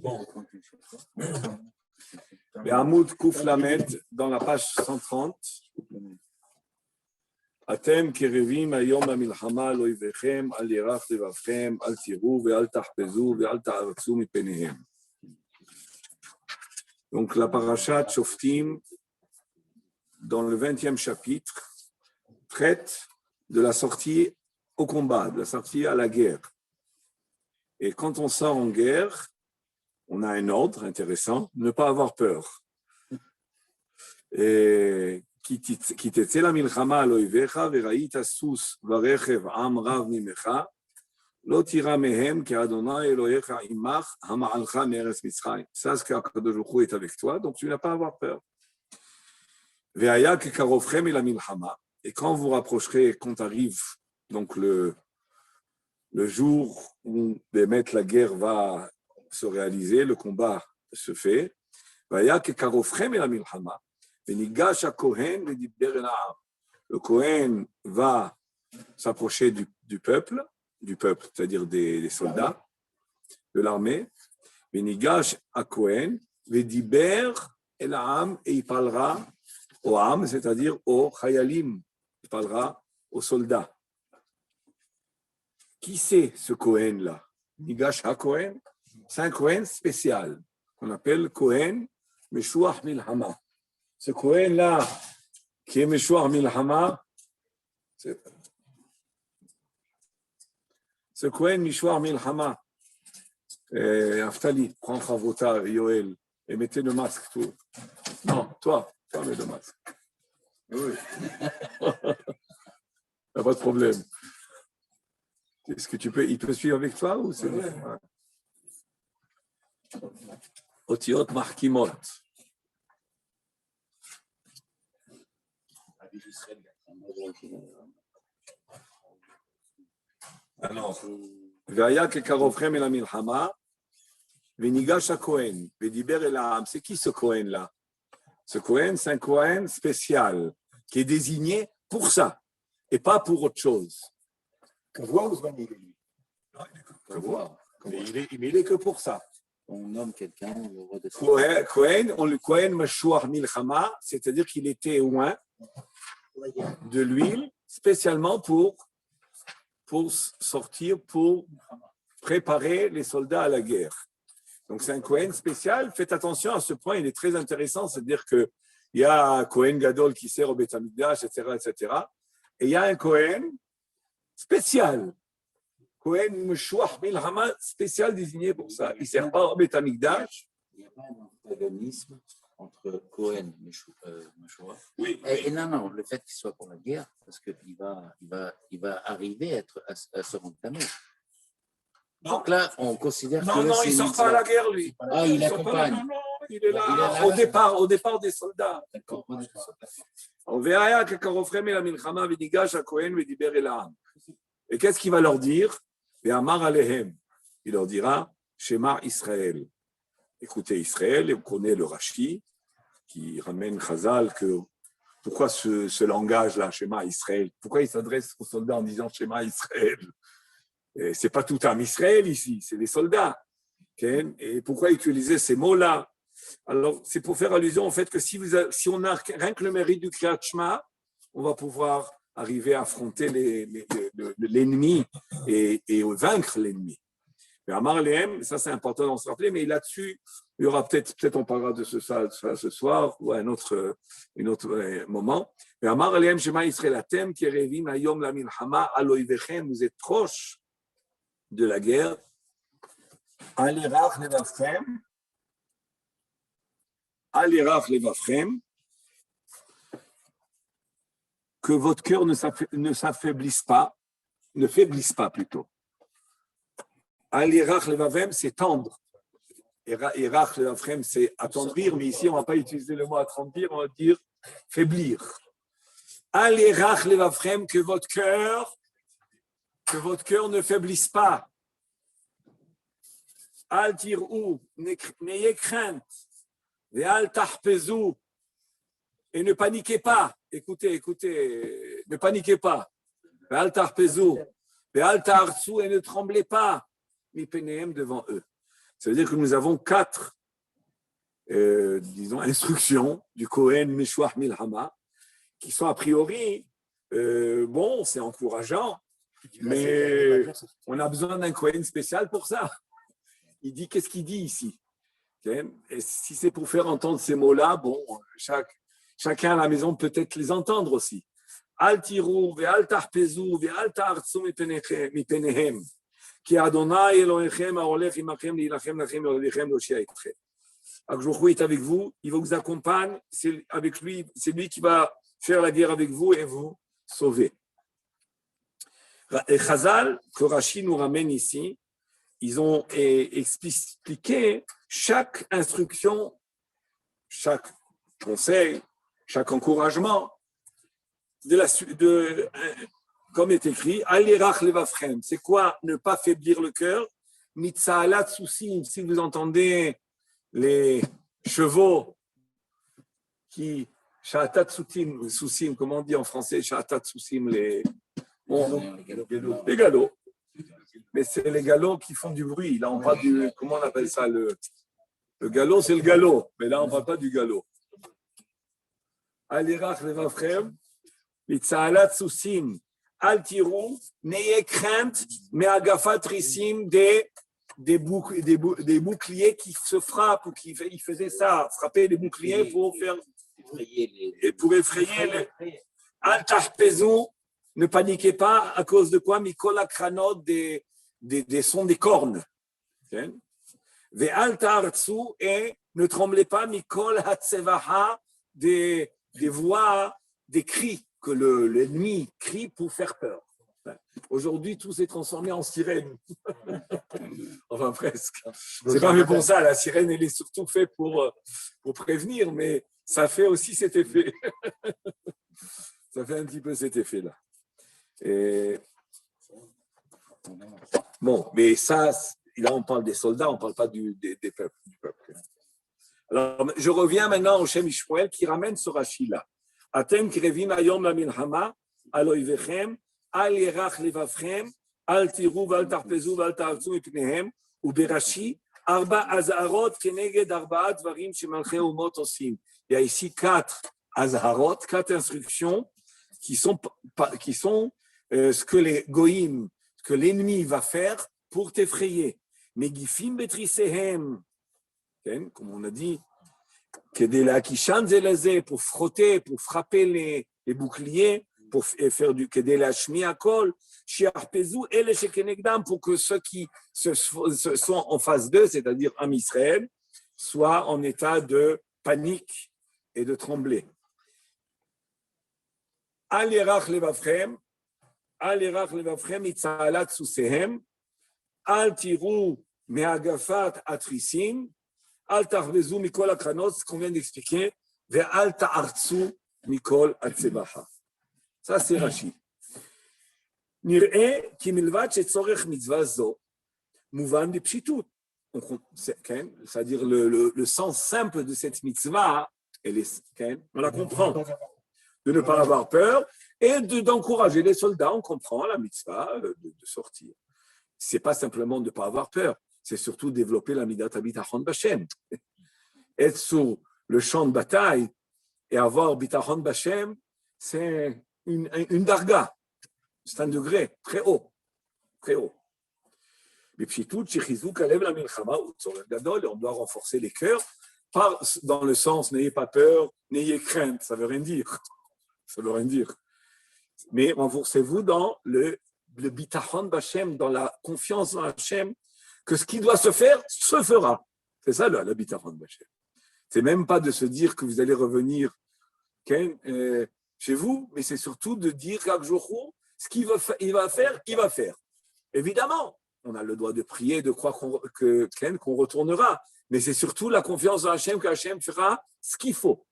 Bon. Et Hamoud Kouf Lamed, dans la page 130, Atem kerevim ayom hamilchama lo yivechem al yerach levavchem al tiru ve'al tahpezu ve'al ta'aratzu mipenehem. Donc la parashat Shoftim, dans le 20e chapitre, traite de la sortie au combat, de la sortie à la guerre. Et quand on sort en guerre, on a un ordre intéressant, ne pas avoir peur. Et כי תצא למלחמה על אויביך וראית סוס ורכב עם רב ממך, לא תירא מהם כי אדוני אלוהיך עמך המעלך מארץ מצרים. Ça, c'est qu'Akadosh Baruch Hu est avec toi, donc tu n'as pas à avoir peur. והיה כקרובכם אל המלחמה, et quand vous rapprocherez, quand arrive donc le jour où la guerre va se réaliser, le combat se fait, והיה כקרובכם אל המלחמה, וניגש הכהן ודיבר אל העם. Le Kohen va s'approcher du peuple, c'est-à-dire des soldats, de l'armée. וניגש הכהן ודיבר אל העם, et il parlera au Ham, c'est-à-dire aux Chayalim, il parlera aux soldats. Qui c'est ce Kohen-là? Nigash HaKohen, c'est un Kohen spécial, qu'on appelle Kohen Meshuach Milhama. Ce Kohen-là, qui est Meshuach Milhama, ce Kohen Meshuach Milhama, Aftali, prends Chavota, Yoel, et mettez le masque, tout. Non, toi mets le masque. Oui. Il n'y a pas de problème. Est-ce que il peut suivre avec toi ou c'est ouais. Otiot Markimot. Alors, Vaya Kekarofrem el Milhama, Venigash HaKohen, Vediber el Ha'am. C'est qui ce Kohen-là? Ce Kohen, c'est un Kohen spécial qui est désigné pour ça et pas pour autre chose. Kavua ou Zvani, lui? Kavua. Mais il est que pour ça. On nomme quelqu'un, le roi de Kohen, on le Kohen Meshuach Milchama, c'est-à-dire qu'il était loin de l'huile, spécialement pour sortir, pour préparer les soldats à la guerre. Donc c'est un Kohen spécial. Faites attention à ce point, il est très intéressant, c'est-à-dire qu'il y a un Kohen Gadol qui sert au Beth Amikdash, etc. Et il y a un Kohen spécial. Kohen Meshuach Milhama, spécial désigné pour ça. Il ne sert pas au Beth Amikdash. Il n'y a pas un antagonisme entre Kohen et Meshuach. Oui. Et non, le fait qu'il soit pour la guerre, parce qu'il va arriver à se rentamer. Donc là, on considère non, il ne sort pas à la guerre, lui. Ah, il accompagne. Non, il est là, au départ des soldats. D'accord. On verra que Karofrem et la Milchama v'nigash HaKohen v'diber el ha'am. Et qu'est-ce qu'il va leur dire? Ve'amar alehem. Il leur dira Shema Israël. Écoutez Israël, et vous connaissez le Rashi qui ramène Chazal que pourquoi ce langage-là, Shema Israël? Pourquoi il s'adresse aux soldats en disant Shema Israël? Ce n'est pas tout un Israël ici, c'est les soldats. Okay? Et pourquoi utiliser ces mots-là? Alors, c'est pour faire allusion au fait que si on a rien que le mérite du Kriyat Shema, on va pouvoir arriver à affronter l'ennemi et vaincre l'ennemi. Mais Amar Lehem, ça c'est important d'en se rappeler, mais là-dessus, il y aura peut-être on parlera de ça ce soir ou à un autre moment. Mais Amar Lehem, Shema Israël Atem, Kerevim Ayom la Milchama, Aloivechem, vous êtes proches de la guerre, Alirach levavchem, que votre cœur ne s'affaiblisse pas, ne faiblisse pas plutôt. Alirach levavchem, c'est tendre. Irach levavchem, c'est attendrir, mais ici on ne va pas utiliser le mot attendrir, on va dire faiblir. Alirach levavchem, que votre cœur ne faiblisse pas. Al tir'u, n'ayez crainte. Ve'al tahpezu, et ne paniquez pas. Écoutez, ne paniquez pas. Ve'al tahpezu, ve'al ta'artzu, et ne tremblez pas. Mi penehem devant eux. Ça veut dire que nous avons 4, disons, instructions du Kohen Meshouach Milhama, qui sont a priori, bon, c'est encourageant, mais on a besoin d'un Kohen spécial pour ça. Il dit, qu'est-ce qu'il dit ici? Et si c'est pour faire entendre ces mots-là, bon, chacun à la maison peut peut-être les entendre aussi. Al tiru ve'al tahpezu ve'al ta'artzu mipenehem ki Adonai Elohechem ha'olech imachem li'ilachem lachem ve'olechem loshia etchem. Akdosh Baruch Hu est avec vous, il vous accompagne, c'est avec lui, c'est lui qui va faire la guerre avec vous et vous sauver. Et Chazal, que Rashi nous ramène ici, ils ont expliqué chaque instruction, chaque conseil, chaque encouragement, comme est écrit, Alirach levavchem, c'est quoi ne pas faiblir le cœur? Mitzaalat soussim, si vous entendez les chevaux qui, Sha'atat soussim, comment on dit en français, Sha'atat soussim, les galops. Mais c'est les galops qui font du bruit. Là, on parle du, comment on appelle ça, le galop, c'est le galop. Mais là, on ne parle pas du galop. Alirach levavchem, mitzaalat soussim, al tiru, n'ayez crainte, mais agafat rissim des boucliers qui se frappent, ou qui il faisait ça, frapper des boucliers pour faire effrayer les. Al tahpezu, ne paniquez pas à cause de quoi? Mikol akranot, des sons des cornes. Ve'al ta'artzu, et ne tremblez pas, Mikol hatsevaha, des voix, des cris que l'ennemi crie pour faire peur. Aujourd'hui, tout s'est transformé en sirène. Enfin, presque. C'est pas fait pour ça. La sirène, elle est surtout faite pour prévenir, mais ça fait aussi cet effet. Ça fait un petit peu cet effet-là. Et... Bon, mais ça, là, on parle des soldats, on ne parle pas des peuples, du peuple. Alors, je reviens maintenant au Shem Ishmael qui ramène ce Rashi-là. Atem krevim ayom la milhama, aloivechem, al yerach levavchem, al tiru val tarpezu val ta'artzu mipnehem, ou berashi, arba azharot keneged arbaat dvarim shemalchei umot osim. Il y a ici 4 azharot, 4 instructions qui sont ce que les goïm, ce que l'ennemi va faire pour t'effrayer. Mais gifim betrisehem, comme on a dit, pour frotter, pour frapper les boucliers, pour faire du pour que ceux qui sont en face d'eux, c'est-à-dire Am Israël, soient en état de panique et de trembler. Al yerach levavchem, itzaalat susehem, al tiru me'agafat atrisim, al tarvezu mikol akranot, ce qu'on vient d'expliquer, ve'al ta'artzu mikol atzebaha. Ça, c'est Rashi. Nir'e ki milvat shetzorech mitzvah zo, mouvan b'pshitut. C'est-à-dire le sens simple de cette mitzvah, on la comprend. De ne pas avoir peur et d'encourager les soldats. On comprend la mitzvah de sortir. Ce n'est pas simplement de ne pas avoir peur, c'est surtout développer la midat bitachon b'Hashem. Être sur le champ de bataille et avoir bitachon b'Hashem, c'est une darga. C'est un degré très haut. Très haut. Mais puis tout, on doit renforcer les cœurs, pas dans le sens n'ayez pas peur, n'ayez crainte, ça ne veut rien dire. Ça ne veut rien dire. Mais renforcez-vous dans le bitachon b'Hashem, dans la confiance en Hachem, que ce qui doit se faire, se fera. C'est ça le bitachon b'Hashem. C'est même pas de se dire que vous allez revenir chez vous, mais c'est surtout de dire chaque jour, ce qu'il va faire, il va faire. Évidemment, on a le droit de prier, de croire qu'on retournera, mais c'est surtout la confiance en Hachem, que Hachem fera ce qu'il faut.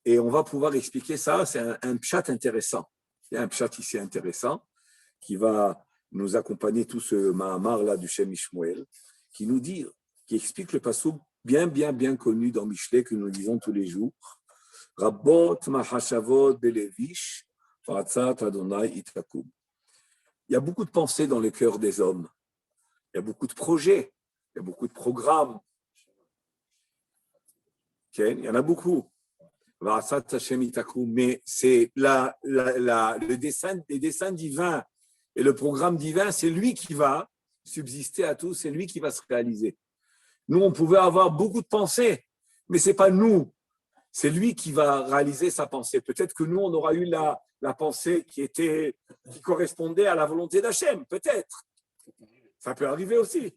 Et on va pouvoir expliquer ça, c'est un pshat intéressant. Il y a un pshat ici intéressant qui va nous accompagner tout ce Mahamar là du Shem Ishmael, qui nous dit, qui explique le passouk bien connu dans Mishlei que nous lisons tous les jours. Rabbot mahashavot belevish, Va'atzat Adonai itakum. Il y a beaucoup de pensées dans le cœur des hommes. Il y a beaucoup de projets. Il y a beaucoup de programmes. Okay? Il y en a beaucoup. Va'atzat Hashem itakum. Mais c'est le dessein, les desseins divins et le programme divin, c'est lui qui va subsister à tous, c'est lui qui va se réaliser. Nous, on pouvait avoir beaucoup de pensées, mais ce n'est pas nous. C'est lui qui va réaliser sa pensée. Peut-être que nous, on aura eu la pensée qui correspondait à la volonté d'Hachem, peut-être. Ça peut arriver aussi.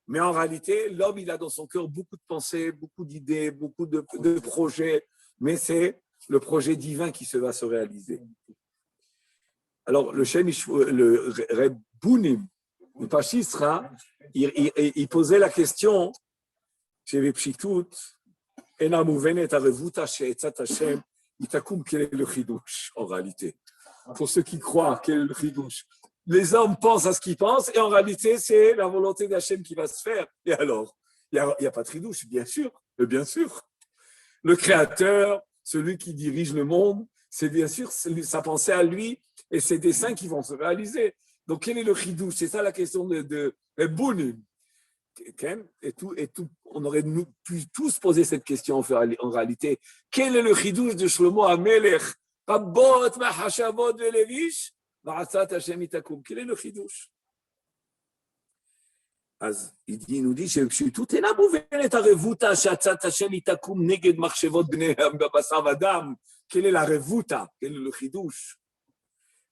Mais en réalité, l'homme, il a dans son cœur beaucoup de pensées, beaucoup d'idées, beaucoup de projets, mais c'est le projet divin qui va se réaliser. Alors, le Reb Bounim, le Pachisra, il posait la question, chez les Pshitut, quel est le chidouche en réalité? Pour ceux qui croient, quel est le chidouche? Les hommes pensent à ce qu'ils pensent et en réalité, c'est la volonté d'Hachem qui va se faire. Et alors, il n'y a pas de chidouche, bien sûr, mais bien sûr. Le Créateur, celui qui dirige le monde, c'est bien sûr sa pensée à lui et ses desseins qui vont se réaliser. Donc, quel est le chidouche? C'est ça la question de Bounim. Et tout, on aurait pu tous poser cette question en réalité. Quel est le chidouche de Shlomo HaMelech? Rabbot ma'hashavot ve'levish va'atzat Hashem itakum. Quel est le chidouche? Il nous dit שפשיטות אינה מובנת הרבותא שעצת השם itakum neged machshavot bnei basar v'adam. Quelle est la revuta? Quel est le chidouche?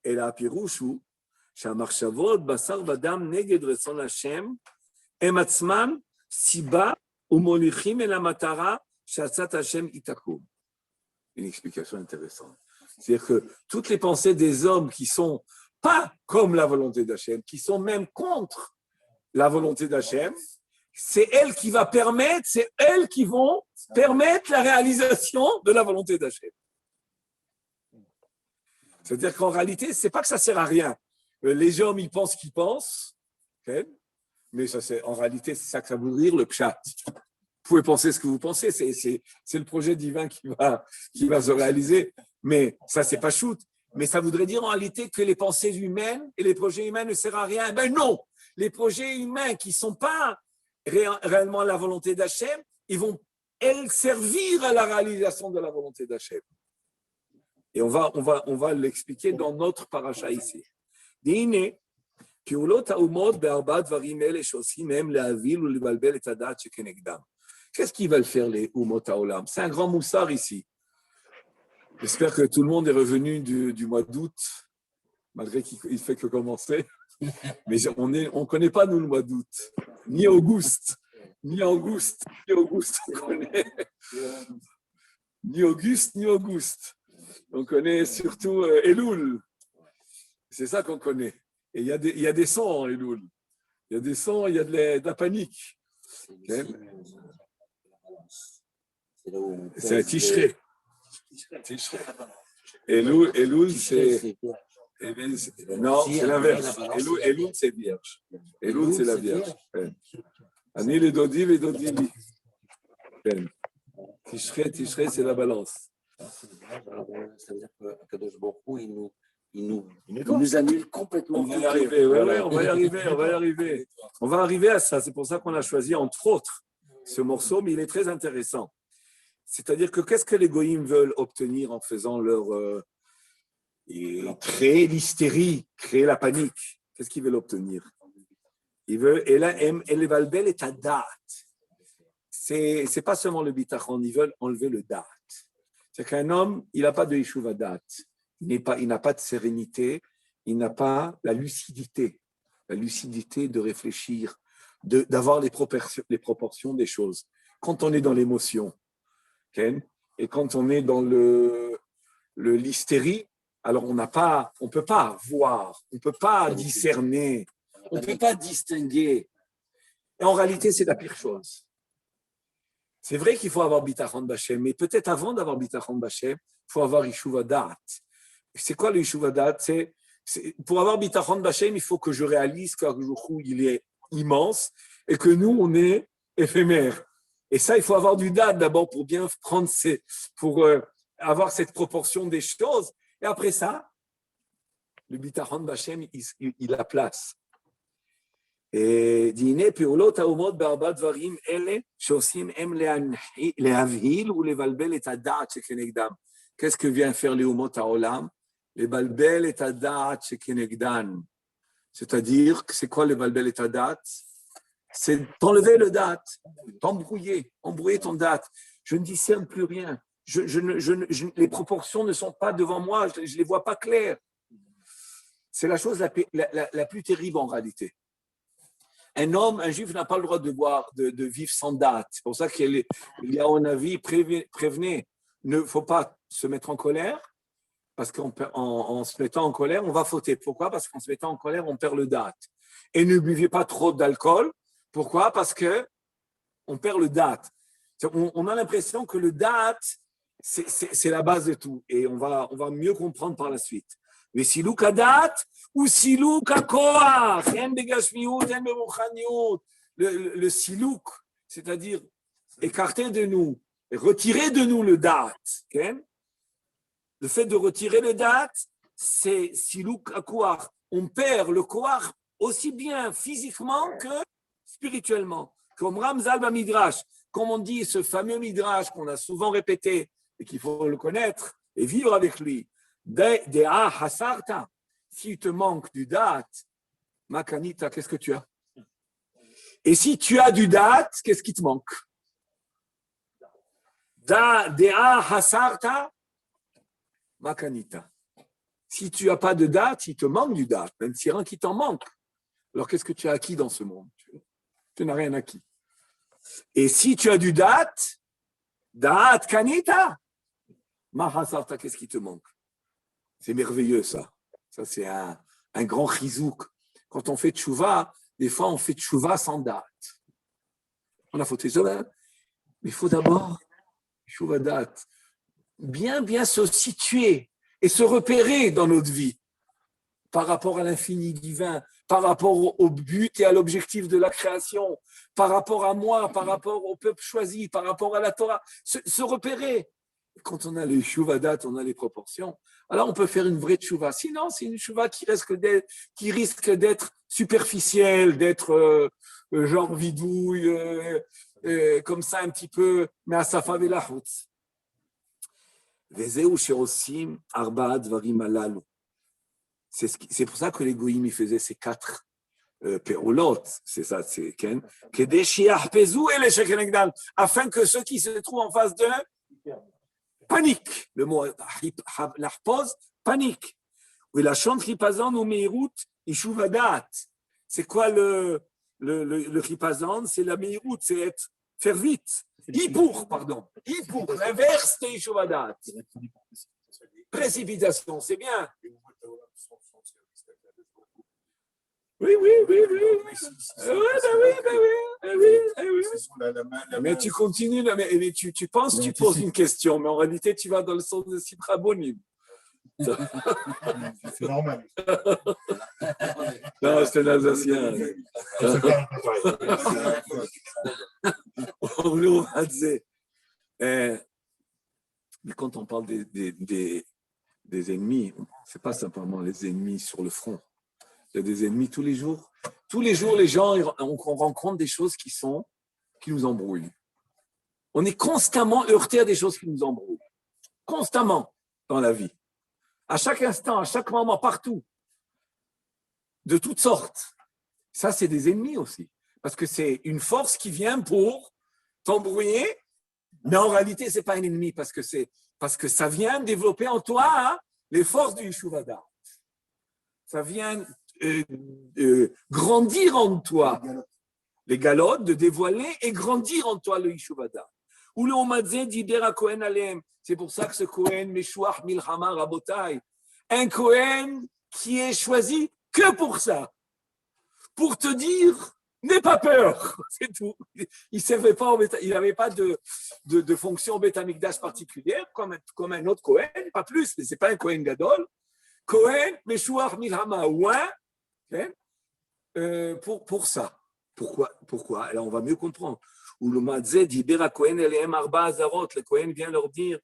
Et la pirouche הוא שהמחשבות בשר ודם נגד רצון השם הם עצמם סיבה ומוליכים אל המטרה שעצת השם itakum. Une explication intéressante. C'est-à-dire que toutes les pensées des hommes qui sont pas comme la volonté d'Hachem, qui sont même contre la volonté d'Hachem, c'est elles qui vont permettre la réalisation de la volonté d'Hachem. C'est-à-dire qu'en réalité, c'est pas que ça sert à rien. Les hommes, ils pensent qu'ils pensent, okay? Mais ça, en réalité, c'est ça que ça veut dire, le pshat. Vous pouvez penser ce que vous pensez, c'est le projet divin qui va se réaliser, mais ça, c'est pas shoot. Mais ça voudrait dire en réalité que les pensées humaines et les projets humains ne servent à rien. Ben non, les projets humains qui ne sont pas réellement la volonté d'Hachem, ils vont, elles, servir à la réalisation de la volonté d'Hachem. Et on va l'expliquer dans notre paracha ici. Qu'est-ce qu'ils veulent faire les Umot Haolam? C'est un grand moussard ici. J'espère que tout le monde est revenu du mois d'août, malgré qu'il ne fait que commencer. Mais on ne connaît pas, nous, le mois d'août. Ni Auguste, on connaît. Ni Auguste, ni Auguste. On connaît surtout Elul. C'est ça qu'on connaît. Et il y a des sons en Elul. Il y a des sons, il y a de la panique. Okay. C'est un Tishré. Elul, c'est... Non, c'est l'inverse. Elul, c'est vierge. Elul, c'est la vierge. Ani les dodi et dodi li. Tishré, c'est la balance. Ça veut dire que Kadosh Baruch Hu, il nous annule complètement. On va y arriver, on va y arriver. On va arriver à ça. C'est pour ça qu'on a choisi, entre autres, ce morceau, mais il est très intéressant. C'est-à-dire que qu'est-ce que les goïms veulent obtenir en faisant créer l'hystérie, créer la panique? Qu'est-ce qu'ils veulent obtenir? Ils veulent, et là, Elevalbel est à date. C'est pas seulement le bitachon, ils veulent enlever le date. C'est qu'un homme, il n'a pas de yeshuva date. Il n'a pas de sérénité, il n'a pas la lucidité de réfléchir, d'avoir les proportions des choses. Quand on est dans l'émotion, okay, et quand on est dans l'hystérie, alors on ne peut pas voir, on ne peut pas discerner, on ne peut pas distinguer. Et en réalité, c'est la pire chose. C'est vrai qu'il faut avoir bitachon b'Hashem, mais peut-être avant d'avoir bitachon b'Hashem, il faut avoir yeshuva da'at. C'est quoi le yeshuva da'at? Pour avoir bitachon b'Hashem, il faut que je réalise qu'il est immense et que nous, on est éphémères. Et ça, il faut avoir du da'at d'abord pour bien prendre pour avoir cette proportion des choses. Et après ça, le bitachon b'Hashem, il a place. והנה פעולות האומות בארבע דברים אלה שעושים הם להבהיל ולבלבל את הדעת שכנגדם. Qu'est-ce que vient faire les אומות העולם? לבלבל את הדעת שכנגדן. C'est-à-dire, c'est quoi לבלבל את הדעת? C'est t'enlever le date, t'embrouiller, embrouiller ton date. Je ne discerne plus rien. Les proportions ne sont pas devant moi, je ne les vois pas claires. C'est la chose la plus terrible en réalité. Un juif n'a pas le droit de vivre sans date. C'est pour ça qu'il y a un avis, prévenez, il ne faut pas se mettre en colère, parce qu'en se mettant en colère, on va fauter. Pourquoi? Parce qu'en se mettant en colère, on perd le date. Et ne buvez pas trop d'alcool. Pourquoi? Parce qu'on perd le date. On a l'impression que le date, c'est la base de tout. Et on va mieux comprendre par la suite. Mais siluk hadat ou siluk hakoach, en begashmiut, en beruchaniut. Le siluk, c'est-à-dire écarter de nous, retirer de nous le date. Okay? Le fait de retirer le date, c'est siluk hakoach. On perd le koach aussi bien physiquement que spirituellement. Comme Ramzal Bamidrash, comme on dit ce fameux Midrash qu'on a souvent répété et qu'il faut le connaître et vivre avec lui. Dea hasarta, s'il te manque du date, makanita, qu'est-ce que tu as? Et si tu as du date, qu'est-ce qui te manque? Dea hasarta, makanita. Si tu n'as pas de date, il te manque du date, même s'il y a rien qui t'en manque. Alors qu'est-ce que tu as acquis dans ce monde? Tu n'as rien acquis. Et si tu as du date kanita, mahasarta, qu'est-ce qui te manque? C'est merveilleux ça. Ça c'est un grand chizouk. Quand on fait tchouva, des fois on fait tchouva sans date. On a fauté ça, mais il faut d'abord tchouva date. Bien se situer et se repérer dans notre vie par rapport à l'infini divin, par rapport au but et à l'objectif de la création, par rapport à moi, par rapport au peuple choisi, par rapport à la Torah, se repérer. Quand on a les tchouvadat, on a les proportions, alors on peut faire une vraie tchouva. Sinon, c'est une tchouva qui risque d'être superficielle, d'être genre vidouille, comme ça un petit peu, mais à sa favela chutz. Vezeu sheosim arba'a dvarim halalu. C'est pour ça que les goïms ils faisaient ces 4 péroulotes, c'est ça, c'est Ken, afin que ceux qui se trouvent en face d'eux paniquent. Le mot l'arpose, panique. Oui, la chante ripazan ou meirut ishuvadat. C'est quoi le ripazan? C'est la meirut, c'est faire vite. Ipour, pardon. Ipour, l'inverse de ishuvadat. Précipitation, c'est bien. Oui. Oui. Mais tu continues, mais tu penses, tu poses une question, mais en réalité, tu vas dans le sens de Sipra Bonim. C'est normal. Non, c'est l'Alsacien. Mais quand on parle des ennemis, c'est pas simplement les ennemis sur le front. Il y a des ennemis tous les jours. Tous les jours, les gens, on rencontre des choses qui nous embrouillent. On est constamment heurté à des choses qui nous embrouillent. Constamment dans la vie. À chaque instant, à chaque moment, partout. De toutes sortes. Ça, c'est des ennemis aussi. Parce que c'est une force qui vient pour t'embrouiller, mais en réalité, ce n'est pas un ennemi parce que ça vient développer en toi les forces du Yeshuvada. Ça vient grandir en toi les galotes, de dévoiler et grandir en toi le Yeshuvada. Ou le Omadze d'Ibera Kohen Alem. C'est pour ça que ce Kohen, Meshuach Milchama Rabotai, un Kohen qui est choisi que pour ça. Pour te dire, n'aie pas peur, c'est tout. Il n'avait pas de fonction Beth Amikdash particulière, comme un autre Kohen, pas plus, mais ce n'est pas un Kohen Gadol. Kohen, Meshuach Milchama, ouais, pour ça. Pourquoi? Alors on va mieux comprendre. Ou le Madzeh dit Bera Kohen Elehem Arba Azarot, le Kohen vient leur dire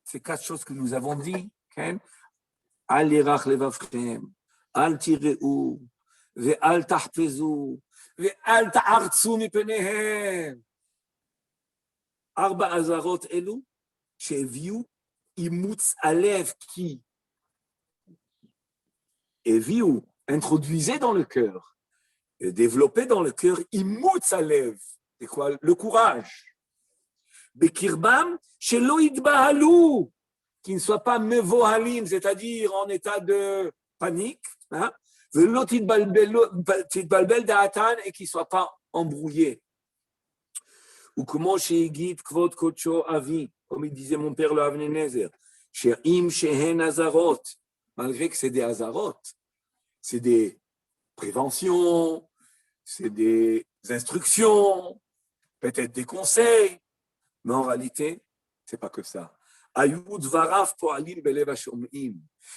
ces 4 choses que nous avons dit. אל ירך לבבכם, אל תיראו, ואל תחפזו, ואל תערצו מפניהם. 4 אזהרות אלו שהביאו אימוץ הלב, כי הביאו, introduisaient dans le cœur, développaient dans le cœur אימוץ הלב, c'est quoi? Le courage. בקרבם שלא יתבהלו, qui ne soient pas מבוהלים, c'est-à-dire en état de panique, hein? ולא תתבלבל דעתן, et qui ne soient pas embrouillés. וכמו שהגיד כבוד קודשו אבי, comme il disait mon père le Avnei Nezer, שאם שהן אזהרות, malgré que c'est des azarotes, c'est des préventions, c'est des instructions, peut-être des conseils, mais en réalité, c'est pas que ça.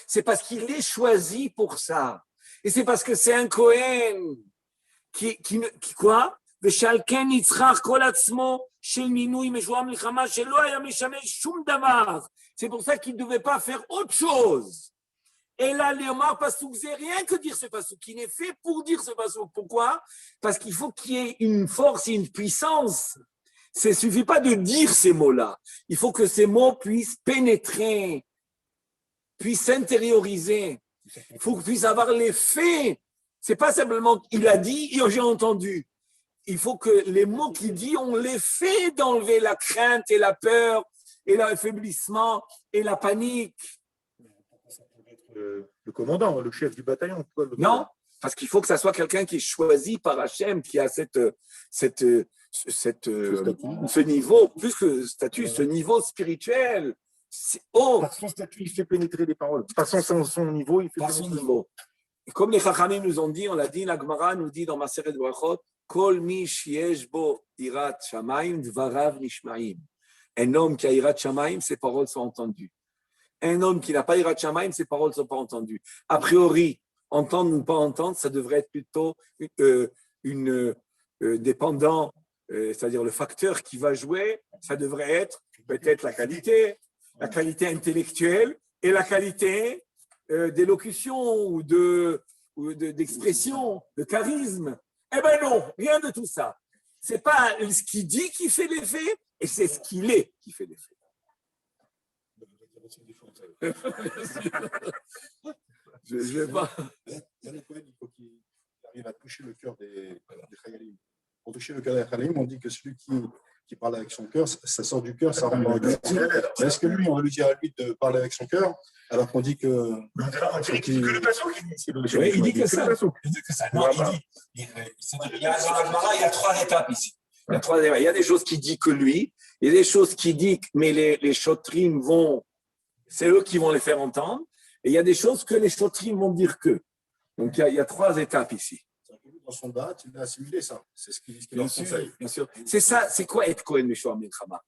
C'est parce qu'il est choisi pour ça. Et c'est parce que c'est un Kohen qui quoi? C'est pour ça qu'il ne devait pas faire autre chose. Et là, Léomar Passouk, c'est rien que dire ce Passouk, qui n'est fait pour dire ce Passouk. Pourquoi? Parce qu'il faut qu'il y ait une force et une puissance. Ça ne suffit pas de dire ces mots-là. Il faut que ces mots puissent pénétrer, puissent s'intérioriser. Il faut qu'ils puissent avoir l'effet. Ce n'est pas simplement il a dit et j'ai entendu. Il faut que les mots qu'il dit ont l'effet d'enlever la crainte et la peur et l'affaiblissement et la panique. Le commandant, le chef du bataillon. Quoi, non, parce qu'il faut que ça soit quelqu'un qui est choisi par Hachem, qui a ce niveau, plus que statut, ce niveau spirituel. Par son statut, il fait pénétrer les paroles. Par son niveau, il fait par pénétrer. Son niveau. Et comme les Chachamim nous ont dit, on l'a dit, la Gemara nous dit dans Maseret Brachot, Kol mi sheyesh bo irat shamayim dvarav nishmaim. Un homme qui a irat shamayim, ses paroles sont entendues. Un homme qui n'a pas irat shamayim, ses paroles ne sont pas entendues. A priori, entendre ou pas entendre, ça devrait être plutôt dépendant, c'est-à-dire le facteur qui va jouer, ça devrait être peut-être la qualité intellectuelle et la qualité d'élocution ou d'expression, de charisme. Eh bien non, rien de tout ça. Ce n'est pas ce qu'il dit qui fait l'effet, et c'est ce qu'il est qui fait l'effet. Je vais pas. Il faut qu'il arrive à toucher le cœur des Chayalim. Pour toucher le cœur des Chayalim, on dit que celui qui parle avec son cœur, ça sort du cœur, ça rentre dans le cœur. Mais est-ce que lui, on va lui dire à lui de parler avec son cœur, alors qu'on dit que. Il dit que ça. Non, il y a 3 étapes ici. Il y a des choses qui disent que lui, il y a des choses qui disent, mais les chotrim c'est eux qui vont les faire entendre, et il y a des choses que les chotrim vont dire qu'eux. Donc il y a 3 étapes ici. Dans son bat, il a assimilé ça. C'est ce qu'il leur conseille. Bien sûr. C'est ça, c'est quoi être Kohen Meshuar Milchama?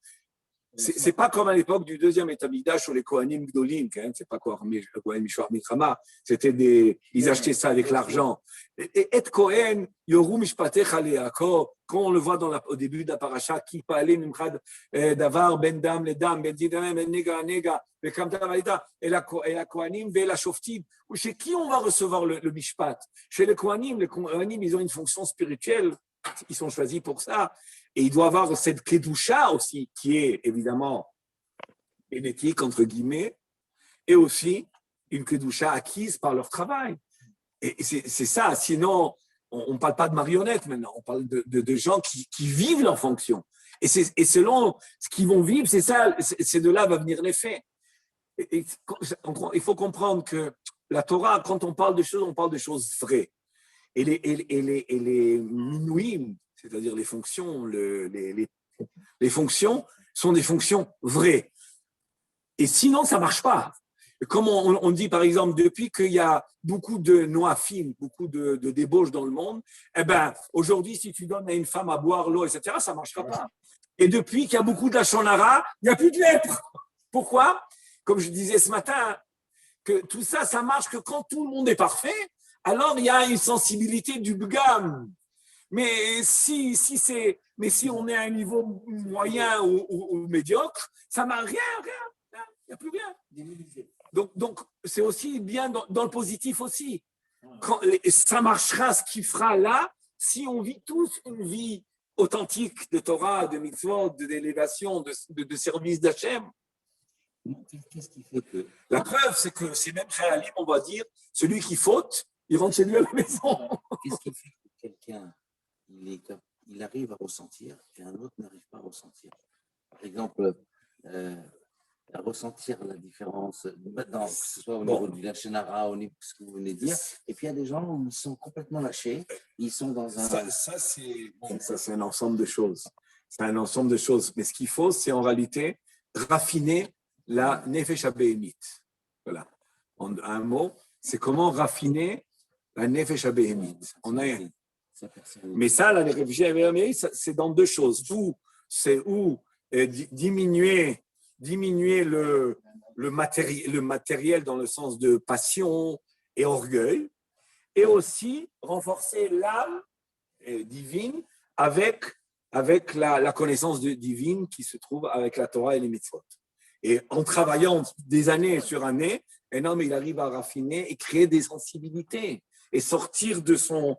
C'est pas comme à l'époque du deuxième État sur les Kohanim Gdolim, hein, c'est pas quoi Kohen Meshuar Milchama, ils achetaient ça avec l'argent. Et être Kohen, Yoru Mishpatecha Le'Yaakov, quand on le voit au début de la paracha, qui parlait Nimchad Davar Ben Dam le Dam, Ben Didam Ben Nega Nega, Ben Kamta Valita, et la Kohanim, et la Shoftim, chez qui on va recevoir le Mishpat? Chez les Kohanim, ils ont une fonction spirituelle, ils sont choisis pour ça. Et il doit avoir cette kedusha aussi, qui est évidemment bénéfique, entre guillemets, et aussi une kedusha acquise par leur travail. Et c'est ça, sinon, on ne parle pas de marionnettes maintenant, on parle de gens qui vivent leur fonction. Et selon ce qu'ils vont vivre, c'est ça, c'est de là va venir l'effet. Et il faut comprendre que la Torah, quand on parle de choses vraies. Et les minouim, c'est-à-dire les fonctions, les fonctions sont des fonctions vraies. Et sinon, ça ne marche pas. Comme on dit, par exemple, depuis qu'il y a beaucoup de noafim, beaucoup de débauches dans le monde, eh ben, aujourd'hui, si tu donnes à une femme à boire l'eau, etc., ça ne marchera pas. Et depuis qu'il y a beaucoup de lachon hara, il n'y a plus de lèpre. Pourquoi? Comme je disais ce matin, que tout ça, ça marche que quand tout le monde est parfait, alors il y a une sensibilité du bgam. Mais si on est à un niveau moyen ou médiocre, ça n'a rien, il n'y a plus rien. Donc c'est aussi bien dans le positif aussi. Ça marchera ce qu'il fera là si on vit tous une vie authentique de Torah, de mitzvot, d'élévation, de service d'Hachem. Qu'est-ce qui fait que. La preuve, c'est que ces mêmes Khayalim, on va dire, celui qui faute, il rentre chez lui à la maison. Qu'est-ce qui fait que quelqu'un, il arrive à ressentir et un autre n'arrive pas à ressentir? Par exemple, à ressentir la différence, que ce soit au niveau du Lachenara, au niveau de ce que vous venez de dire. Et puis il y a des gens où ils sont complètement lâchés, ils sont dans un. Ça c'est un ensemble de choses. C'est un ensemble de choses. Mais ce qu'il faut, c'est en réalité raffiner la Nefesh HaBehemit. Voilà. En un mot, c'est comment raffiner la Nefesh HaBehemit. Mais ça, la Nefesh HaBehemit, c'est dans deux choses. C'est diminuer le matériel dans le sens de passion et orgueil, et aussi renforcer l'âme divine avec la connaissance divine qui se trouve avec la Torah et les mitzvot. Et en travaillant des années sur années, un homme il arrive à raffiner et créer des sensibilités et sortir de son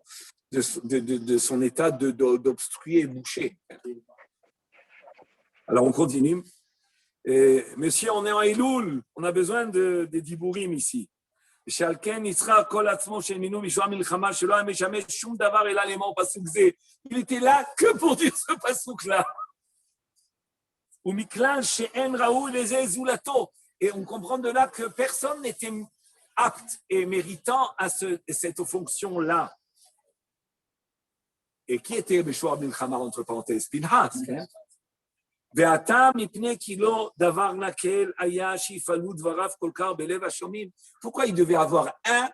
état d'obstruer et boucher. Alors on continue. Monsieur, on est en Elul, on a besoin des dibourim ici. Il était là que pour dire ce passouk-là. Et on comprend de là que personne n'était apte et méritant à cette fonction-là. Et qui était Meshua Milchama entre parenthèses? Pinhas. Pourquoi il devait avoir un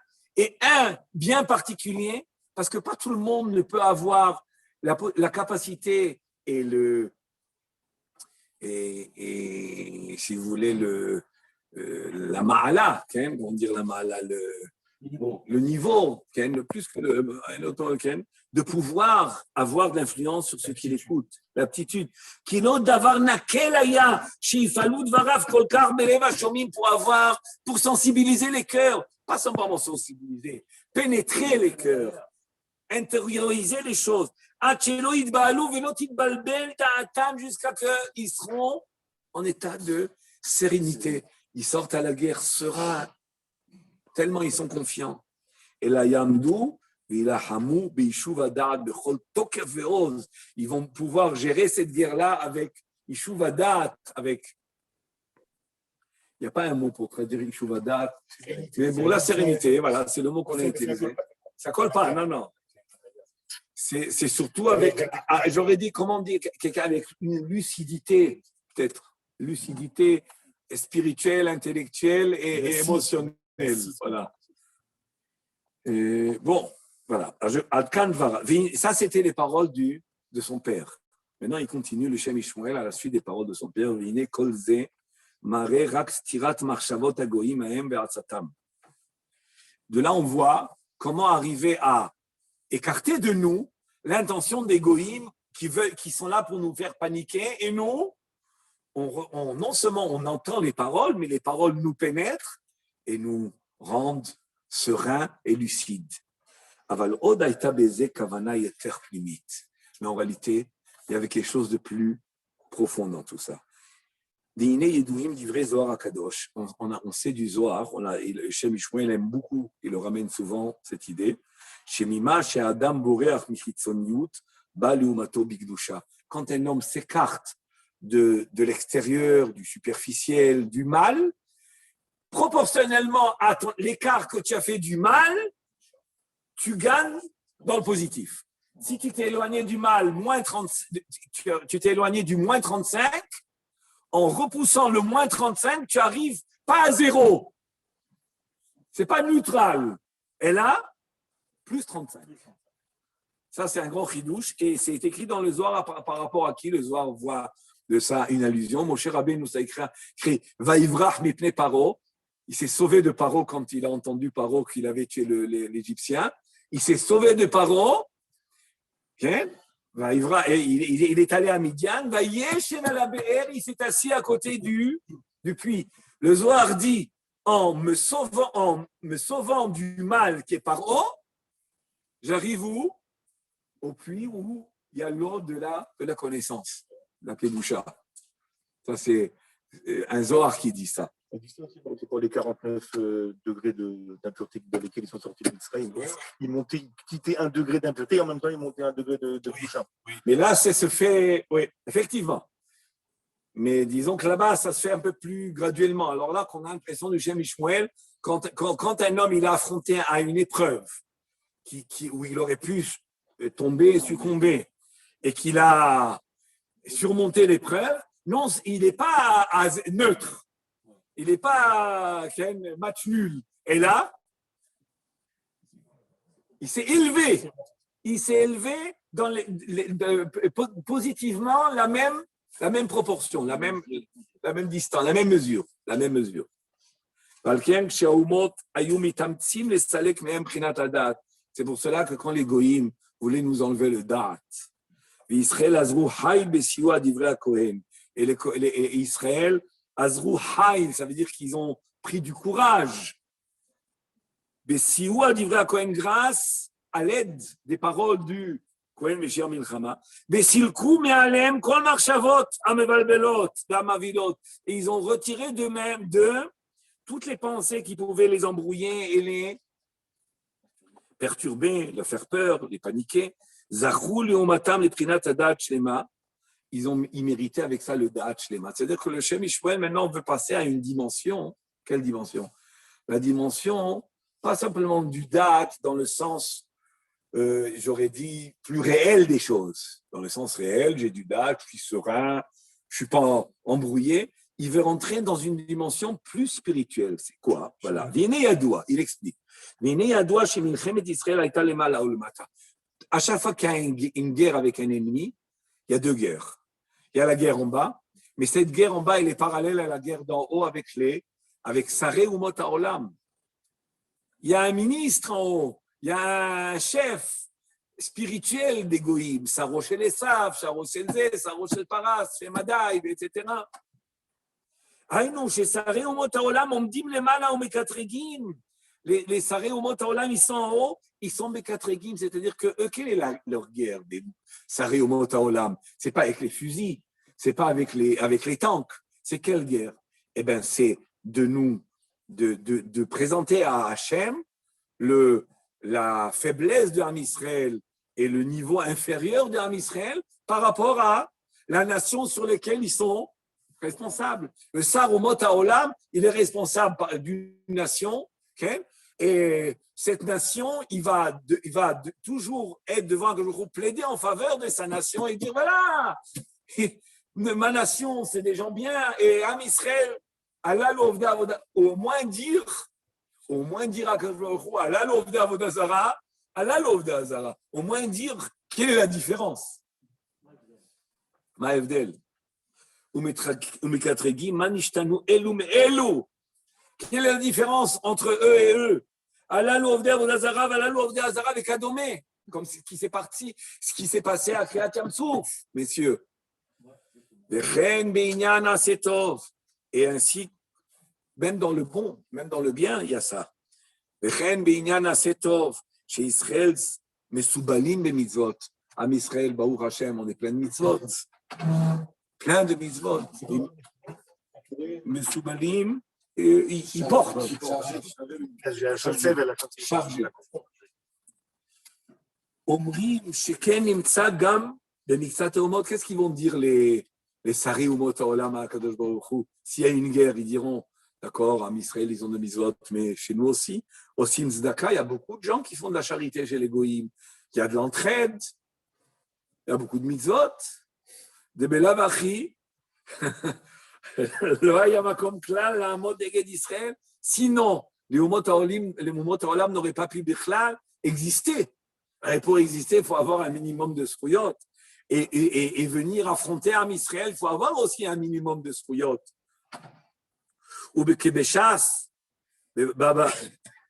bien particulier? Parce que pas tout le monde ne peut avoir la capacité et si vous voulez la ma'ala, on va dire la ma'ala, le niveau, plus que l'autre, de pouvoir avoir de l'influence sur ceux qui l'écoutent, l'aptitude. Pour sensibiliser les cœurs, pas simplement sensibiliser, pénétrer les cœurs, intérioriser les choses, jusqu'à qu'ils seront en état de sérénité. Ils sortent à la guerre serein, tellement ils sont confiants. Et la yamdou, ils vont pouvoir gérer cette guerre-là avec Ishuvadat, avec. Il n'y a pas un mot pour traduire Ishuvadat, mais pour la sérénité, voilà, c'est le mot qu'on a utilisé. Ça ne colle pas, non. C'est surtout avec, j'aurais dit, comment dire, quelqu'un avec une lucidité, peut-être, lucidité spirituelle, intellectuelle et émotionnelle. Voilà. Bon, voilà. Ça, c'était les paroles de son père. Maintenant, il continue le Shem Ishmael à la suite des paroles de son père. De là, on voit comment arriver à écarter de nous l'intention des goïms qui sont là pour nous faire paniquer. Et nous, non seulement on entend les paroles, mais les paroles nous pénètrent et nous rendent sereins et lucides. Mais en réalité, il y avait quelque chose de plus profond dans tout ça. On sait du Zohar, le Shem Ishmael aime beaucoup, il le ramène souvent cette idée. Quand un homme s'écarte de l'extérieur, du superficiel, du mal, proportionnellement à l'écart que tu as fait du mal, tu gagnes dans le positif. Si tu t'es éloigné du mal, tu t'es éloigné du moins 35, en repoussant le moins 35, tu arrives pas à zéro. C'est pas neutral. Et là, plus 35. Ça, c'est un grand chidouche et c'est écrit dans le Zohar par rapport à qui le Zohar voit de ça une allusion. Moshe Rabbeinu nous a écrit Vaïvrach mipnei Paro. Il s'est sauvé de Paro quand il a entendu Paro qu'il avait tué l'Égyptien. Il s'est sauvé de Paro. Okay? Et il est allé à Midian. Il s'est assis à côté du puits. Le Zohar dit en me sauvant du mal qui est par haut, j'arrive où? Au puits où il y a l'eau de la connaissance, la Kedusha. Ça, c'est un Zohar qui dit ça. On dit ça aussi pour les 49 degrés d'impureté dans lesquels ils sont sortis de Israël. Ils quittaient 1 degré d'impureté et en même temps, ils montaient 1 degré de Kedusha. Mais là, ça se fait, oui, effectivement. Mais disons que là-bas, ça se fait un peu plus graduellement. Alors là, qu'on a l'impression du Shem Ishmael, quand un homme il a affronté à une épreuve où il aurait pu tomber, succomber, et qu'il a surmonté l'épreuve, non, il n'est pas neutre. Il n'est pas un match nul. Et là, il s'est élevé. Il s'est élevé dans positivement la même proportion, la même distance, la même mesure. C'est pour cela que quand les goïms voulaient nous enlever le da'at, et Israël Azru Haïl, ça veut dire qu'ils ont pris du courage. Besiwa divrei Kohen, grâce à l'aide des paroles du Kohen Meshir Milchama. Besilku me'alem kol marchavot amevalbelot d'amavilot. Et ils ont retiré d'eux-mêmes toutes les pensées qui pouvaient les embrouiller et les perturber, leur faire peur, les paniquer. Zachou leomatam le prinat adat shlema. Ils méritaient avec ça le Da'at Shlema. C'est-à-dire que le Shem Ishmael, maintenant, veut passer à une dimension. Quelle dimension? La dimension, pas simplement du Da'at dans le sens, j'aurais dit, plus réel des choses. Dans le sens réel, j'ai du Da'at, je suis serein, je ne suis pas embrouillé. Il veut rentrer dans une dimension plus spirituelle. C'est quoi? Voilà. V'yene yadoua, il explique. V'yene yadoua chez Milchemet Israël aïta lemala ulmata. À chaque fois qu'il y a une guerre avec un ennemi, il y a 2 guerres. Il y a la guerre en bas, mais cette guerre en bas, elle est parallèle à la guerre d'en haut avec Saré ou Mota Olam. Il y a un ministre en haut, il y a un chef spirituel des Goïm, Saro Shel Esav, Saro Shel Zé, Saro Shel Paras, Shemadaï, etc. Aïnou, chez Saré ou Mota Olam, on me dit Lemala ou Mekatregim. Les Saré ou Mota Olam, ils sont en haut, ils sont Mekatregim, c'est-à-dire que eux, quelle est leur guerre des Saré ou Mota Olam? C'est pas avec les fusils, c'est pas avec les tanks. C'est quelle guerre? Eh bien, c'est de présenter à Hachem la faiblesse de Ham Israël et le niveau inférieur de Ham Israël par rapport à la nation sur laquelle ils sont responsables. Le Sar ou Mota Olam, il est responsable d'une nation, okay? Et cette nation, il va toujours être devant un groupe, plaider en faveur de sa nation et dire voilà, ma nation, c'est des gens bien, et Am Israël, au moins dire à Allah l'ovda avodazara, Allah l'ovda azara, au moins dire quelle est la différence. Ma'evdel. Umekatregim, manishtanu elu me'elu. Quelle est la différence entre eux et eux? Allah l'ovda avodazara, Allah l'ovda azara avec Adomé, comme ce qui s'est passé à Kriyat Yam-Souf, messieurs. Et ainsi, même dans le bon, même dans le bien, il y a ça. Chez Israël, Mesoubalim be mitzvot. Am Israël, Baruch Hashem, on est plein de mitzvot. Plein de mitzvot. Mesoubalim, ils portent. Chargé. Omrim, Sheken, Imtsa, Gam, de Mixat Omot. Qu'est-ce qu'ils vont dire les Sari ou Mota Olam à Kadosh Baruch Hu? S'il y a une guerre, ils diront d'accord, en Israël, ils ont de mitzvot, mais chez nous aussi. Aussi, Tzedaka, il y a beaucoup de gens qui font de la charité chez les Goïm. Il y a de l'entraide, il y a beaucoup de mitzvot, de Belavachi, le Hayamakom Klal, la mode d'Israël. Sinon, les Umot Olam n'auraient pas pu exister. Et pour exister, il faut avoir un minimum de srouyot. Et venir affronter Am Israël, il faut avoir aussi un minimum de srouyot. Ou Bekebeshas,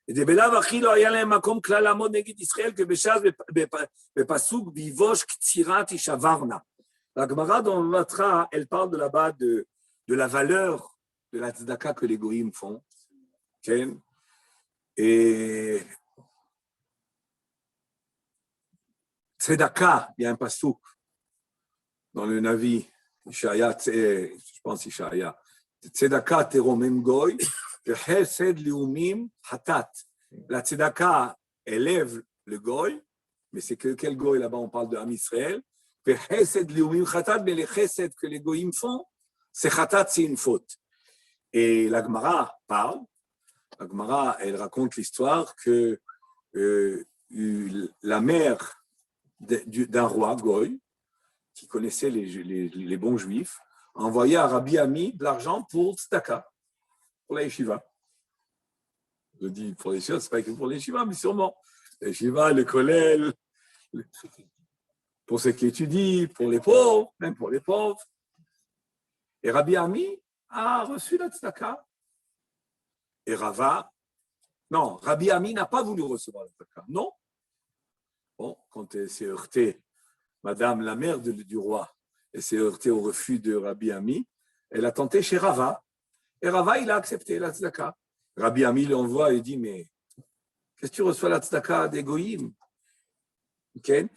דבלאו הכי לא היה להם מקום כלל לעמוד נגד ישראל כבש"ס בפסוק ביבוש קצירה תישברנה. La Gemara dans l'Atra, elle parle de là-bas de la valeur de la tzedaka que les goïms font. כן? Tzedaka, il y a un passouk dans le Navi, Ishaya, je pense Ishaya. Tzedaka teromem goy, chesed liumim hatat. La tzedaka élève le goy, mais c'est que quel goy là-bas, on parle de Am Israël. Chesed liumim hatat, mais les chesed que les goyim font, c'est hatat, c'est une faute. Et la Gemara parle, la Gemara, elle raconte l'histoire que la mère d'un roi, Goy, qui connaissait les bons juifs, a envoyé à Rabbi Ami de l'argent pour tzedaka, pour la yeshiva. Je dis pour les yeshiva, ce n'est pas que pour les yeshiva, mais sûrement. Les yeshiva, le kollel, pour ceux qui étudient, pour les pauvres, même pour les pauvres. Et Rabbi Ami a reçu la tzedaka. Et Rabbi Ami n'a pas voulu recevoir la tzedaka. Non. Bon, quand elle s'est heurtée, madame la mère du roi, elle s'est heurtée au refus de Rabbi Ami, elle a tenté chez Rava. Et Rava, il a accepté la tzedaka. Rabbi Ami l'envoie et dit, mais qu'est-ce que tu reçois la tzedaka des goïms? Okay?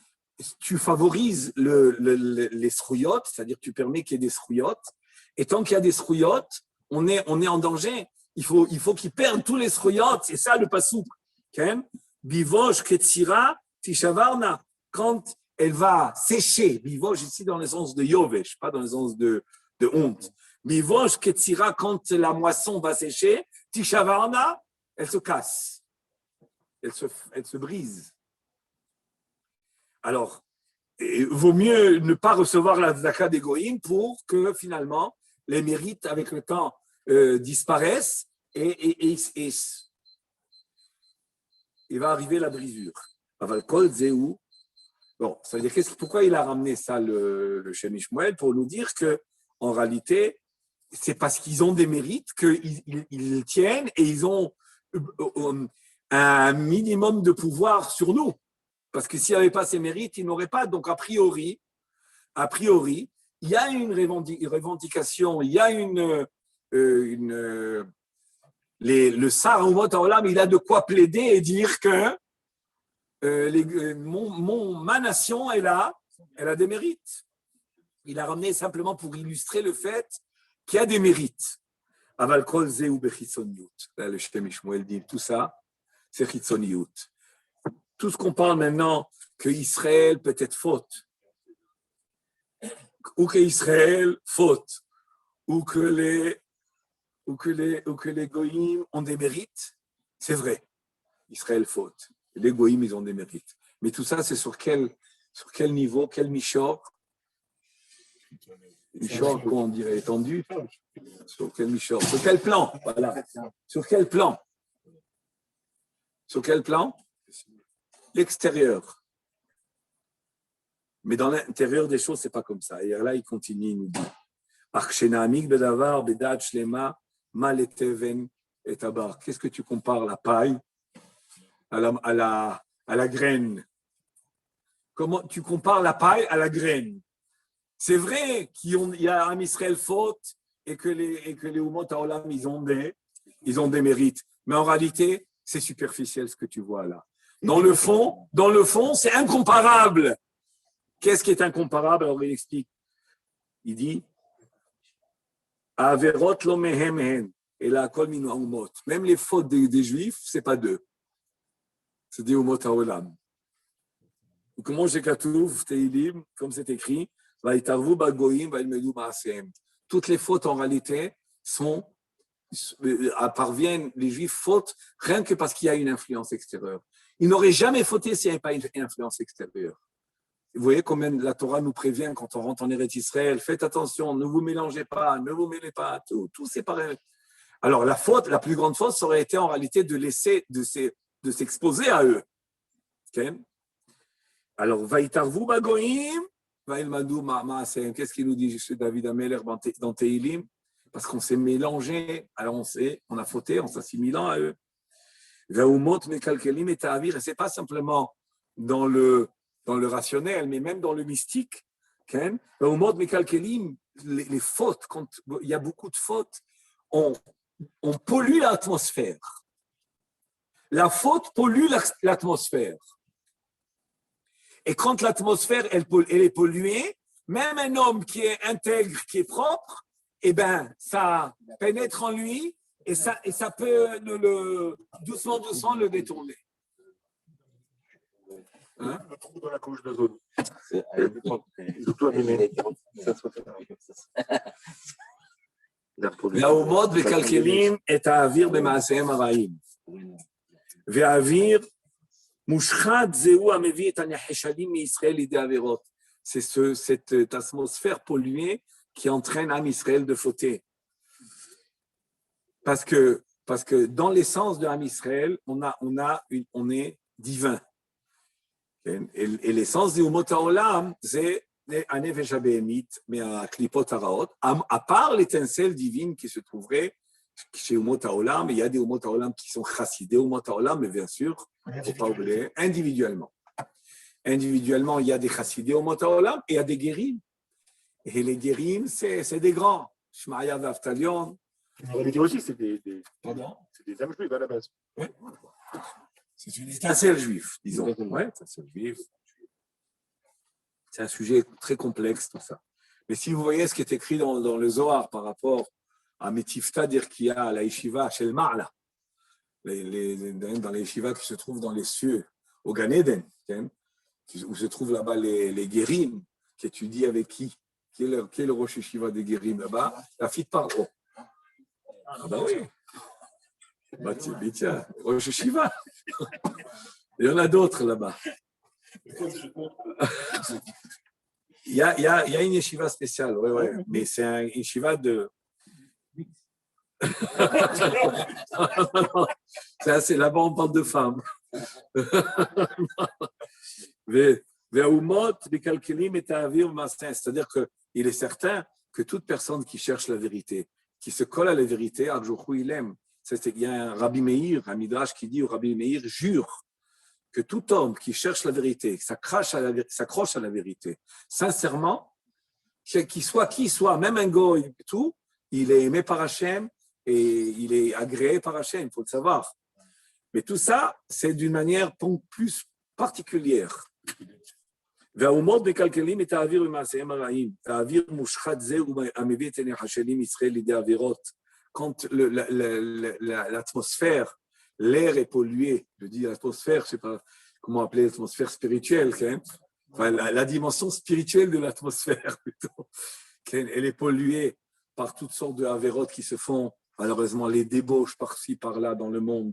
Tu favorises les srouillottes, c'est-à-dire que tu permets qu'il y ait des srouillottes. Et tant qu'il y a des srouillottes, on est en danger. Il faut qu'ils perdent tous les srouillottes. C'est ça le passouk. Okay? Bivosh ketzira tishavarna. Quand elle va sécher, bivosh ici dans le sens de yovesh, pas dans le sens de honte. Bivosh ketzira, quand la moisson va sécher, tishavarna, elle se casse. Elle se brise. Alors, il vaut mieux ne pas recevoir la tzedaka des goïms pour que finalement les mérites avec le temps disparaissent et il va arriver la brisure. Aval kol zéou. Bon, ça veut dire pourquoi il a ramené ça le Shem Ishmael pour nous dire que en réalité c'est parce qu'ils ont des mérites qu'ils tiennent et ils ont un minimum de pouvoir sur nous. Parce que s'il n'y avait pas ces mérites, ils n'auraient pas. Donc, a priori, il y a une revendication, il y a le Sar Umot Haolam, il a de quoi plaider et dire que ma nation, elle a des mérites. Il a ramené simplement pour illustrer le fait qu'il y a des mérites. Aval kol zeu bechitsoniyut. Là, le Shem Ishmael dit tout ça, c'est chitsoniyut. Tout ce qu'on parle maintenant, que Israël peut être faute, ou que Israël faute, ou que les goïms ont des mérites, c'est vrai. Israël faute. Les goïms, ils ont des mérites. Mais tout ça, c'est sur quel niveau, quel michor? Michor, comment on dirait, étendu? Sur quel michor? Sur quel plan? Voilà. Sur quel plan? Sur quel plan? L'extérieur. Mais dans l'intérieur des choses, c'est pas comme ça. Et là, il continue, il nous dit qu'est-ce que tu compares la paille à la graine? Comment tu compares la paille à la graine? C'est vrai qu'il y a un Israël faute et que les Umot Haolam, ils ont des mérites. Mais en réalité, c'est superficiel ce que tu vois là. Dans le fond, c'est incomparable. Qu'est-ce qui est incomparable? Alors, il explique. Il dit, Averot lo mehem hen, et la kol minu umot. Même les fautes des Juifs, c'est pas d'eux. C'est des Umot Haolam. Comment j'ai katouv, Teilim, comme c'est écrit, Vaïtarvu bagoyim, vaïlmedu ma'asehem. Toutes les fautes, en réalité, parviennent, les Juifs fautent rien que parce qu'il y a une influence extérieure. Ils n'auraient jamais fauté s'il n'y avait pas une influence extérieure. Vous voyez combien la Torah nous prévient quand on rentre en Eretz Israël, faites attention, ne vous mélangez pas, ne vous mêlez pas, tout séparé. Alors la plus grande faute, ça aurait été en réalité de s'exposer à eux. Okay? Alors, Vaïtarvu bagoïm, vaïlmadu ma'asem. Qu'est-ce qu'il nous dit chez David Ameler dans Teilim? Parce qu'on s'est mélangé, alors on a fauté en s'assimilant à eux. Et ce n'est pas simplement dans le rationnel, mais même dans le mystique. Les fautes, quand il y a beaucoup de fautes, on pollue l'atmosphère. La faute pollue l'atmosphère. Et quand l'atmosphère elle est polluée, même un homme qui est intègre, qui est propre, eh ben, ça pénètre en lui et ça peut doucement le détourner. Hein? Le trou dans la couche d'ozone. C'est à une époque, Surtout à Méné. והאומות מקלקלים את האוויר במעשיהם הרעים. והאוויר מושחת זהו המביא את הנחשלים מישראל לידי עבירות. C'est cette atmosphère polluée qui entraîne Am Israël de fauter. Parce que dans l'essence de Am Israël, on est divin. Et l'essence du Umot HaOlam, c'est הנפש הבהמית מהקליפות הרעות, à part l'étincelle divine qui se trouverait chez Umot HaOlam, il y a des Umot HaOlam qui sont chassidés Umot HaOlam, mais bien sûr, il ne faut pas oublier, individuellement. Individuellement, il y a des chassidés Umot HaOlam et il y a des guérim. Et les guérim, c'est des grands. Shmaya Vaftalion. En réalité aussi, c'est des âmes juives à la base. Ouais. C'est une étincelle juive, disons. Ouais, étincelle juive. C'est un sujet très complexe, tout ça. Mais si vous voyez ce qui est écrit dans le Zohar par rapport à Metifta d'Irkia, à la yeshiva chez le Ma'ala, dans les yeshivas qui se trouvent dans les cieux, au Gan Eden, où se trouvent là-bas les guérim, qui étudient avec qui est le Rosh Yeshiva des guérim là-bas? La fille de Paro. Ah bah oui. Bah tiens, Rosh Yeshiva. Il y en a d'autres là-bas. Il y a une yeshiva spéciale, ouais. Mais c'est un yeshiva de. Ça, c'est là-bas, on parle de femmes. C'est-à-dire qu'il est certain que toute personne qui cherche la vérité, qui se colle à la vérité, il aime. Il y a un Rabbi Meir, un Midrash qui dit au Rabbi Meir, jure que tout homme qui cherche la vérité, s'accroche à la vérité, sincèrement, qu'il soit qui soit, même un goy, tout, il est aimé par Hachem et il est agréé par Hachem, il faut le savoir. Mais tout ça, c'est d'une manière plus particulière. והאומות מקלקלים את האוויר במעשיהם הרעים. האוויר מושחת זה המביא את הנחשלים ישראל לידי עבירות. Quand l'atmosphère, l'air est pollué, je dis l'atmosphère, je ne sais pas comment appeler l'atmosphère spirituelle, enfin, la dimension spirituelle de l'atmosphère plutôt, elle est polluée par toutes sortes de avérotes qui se font, malheureusement, les débauches par-ci, par-là dans le monde.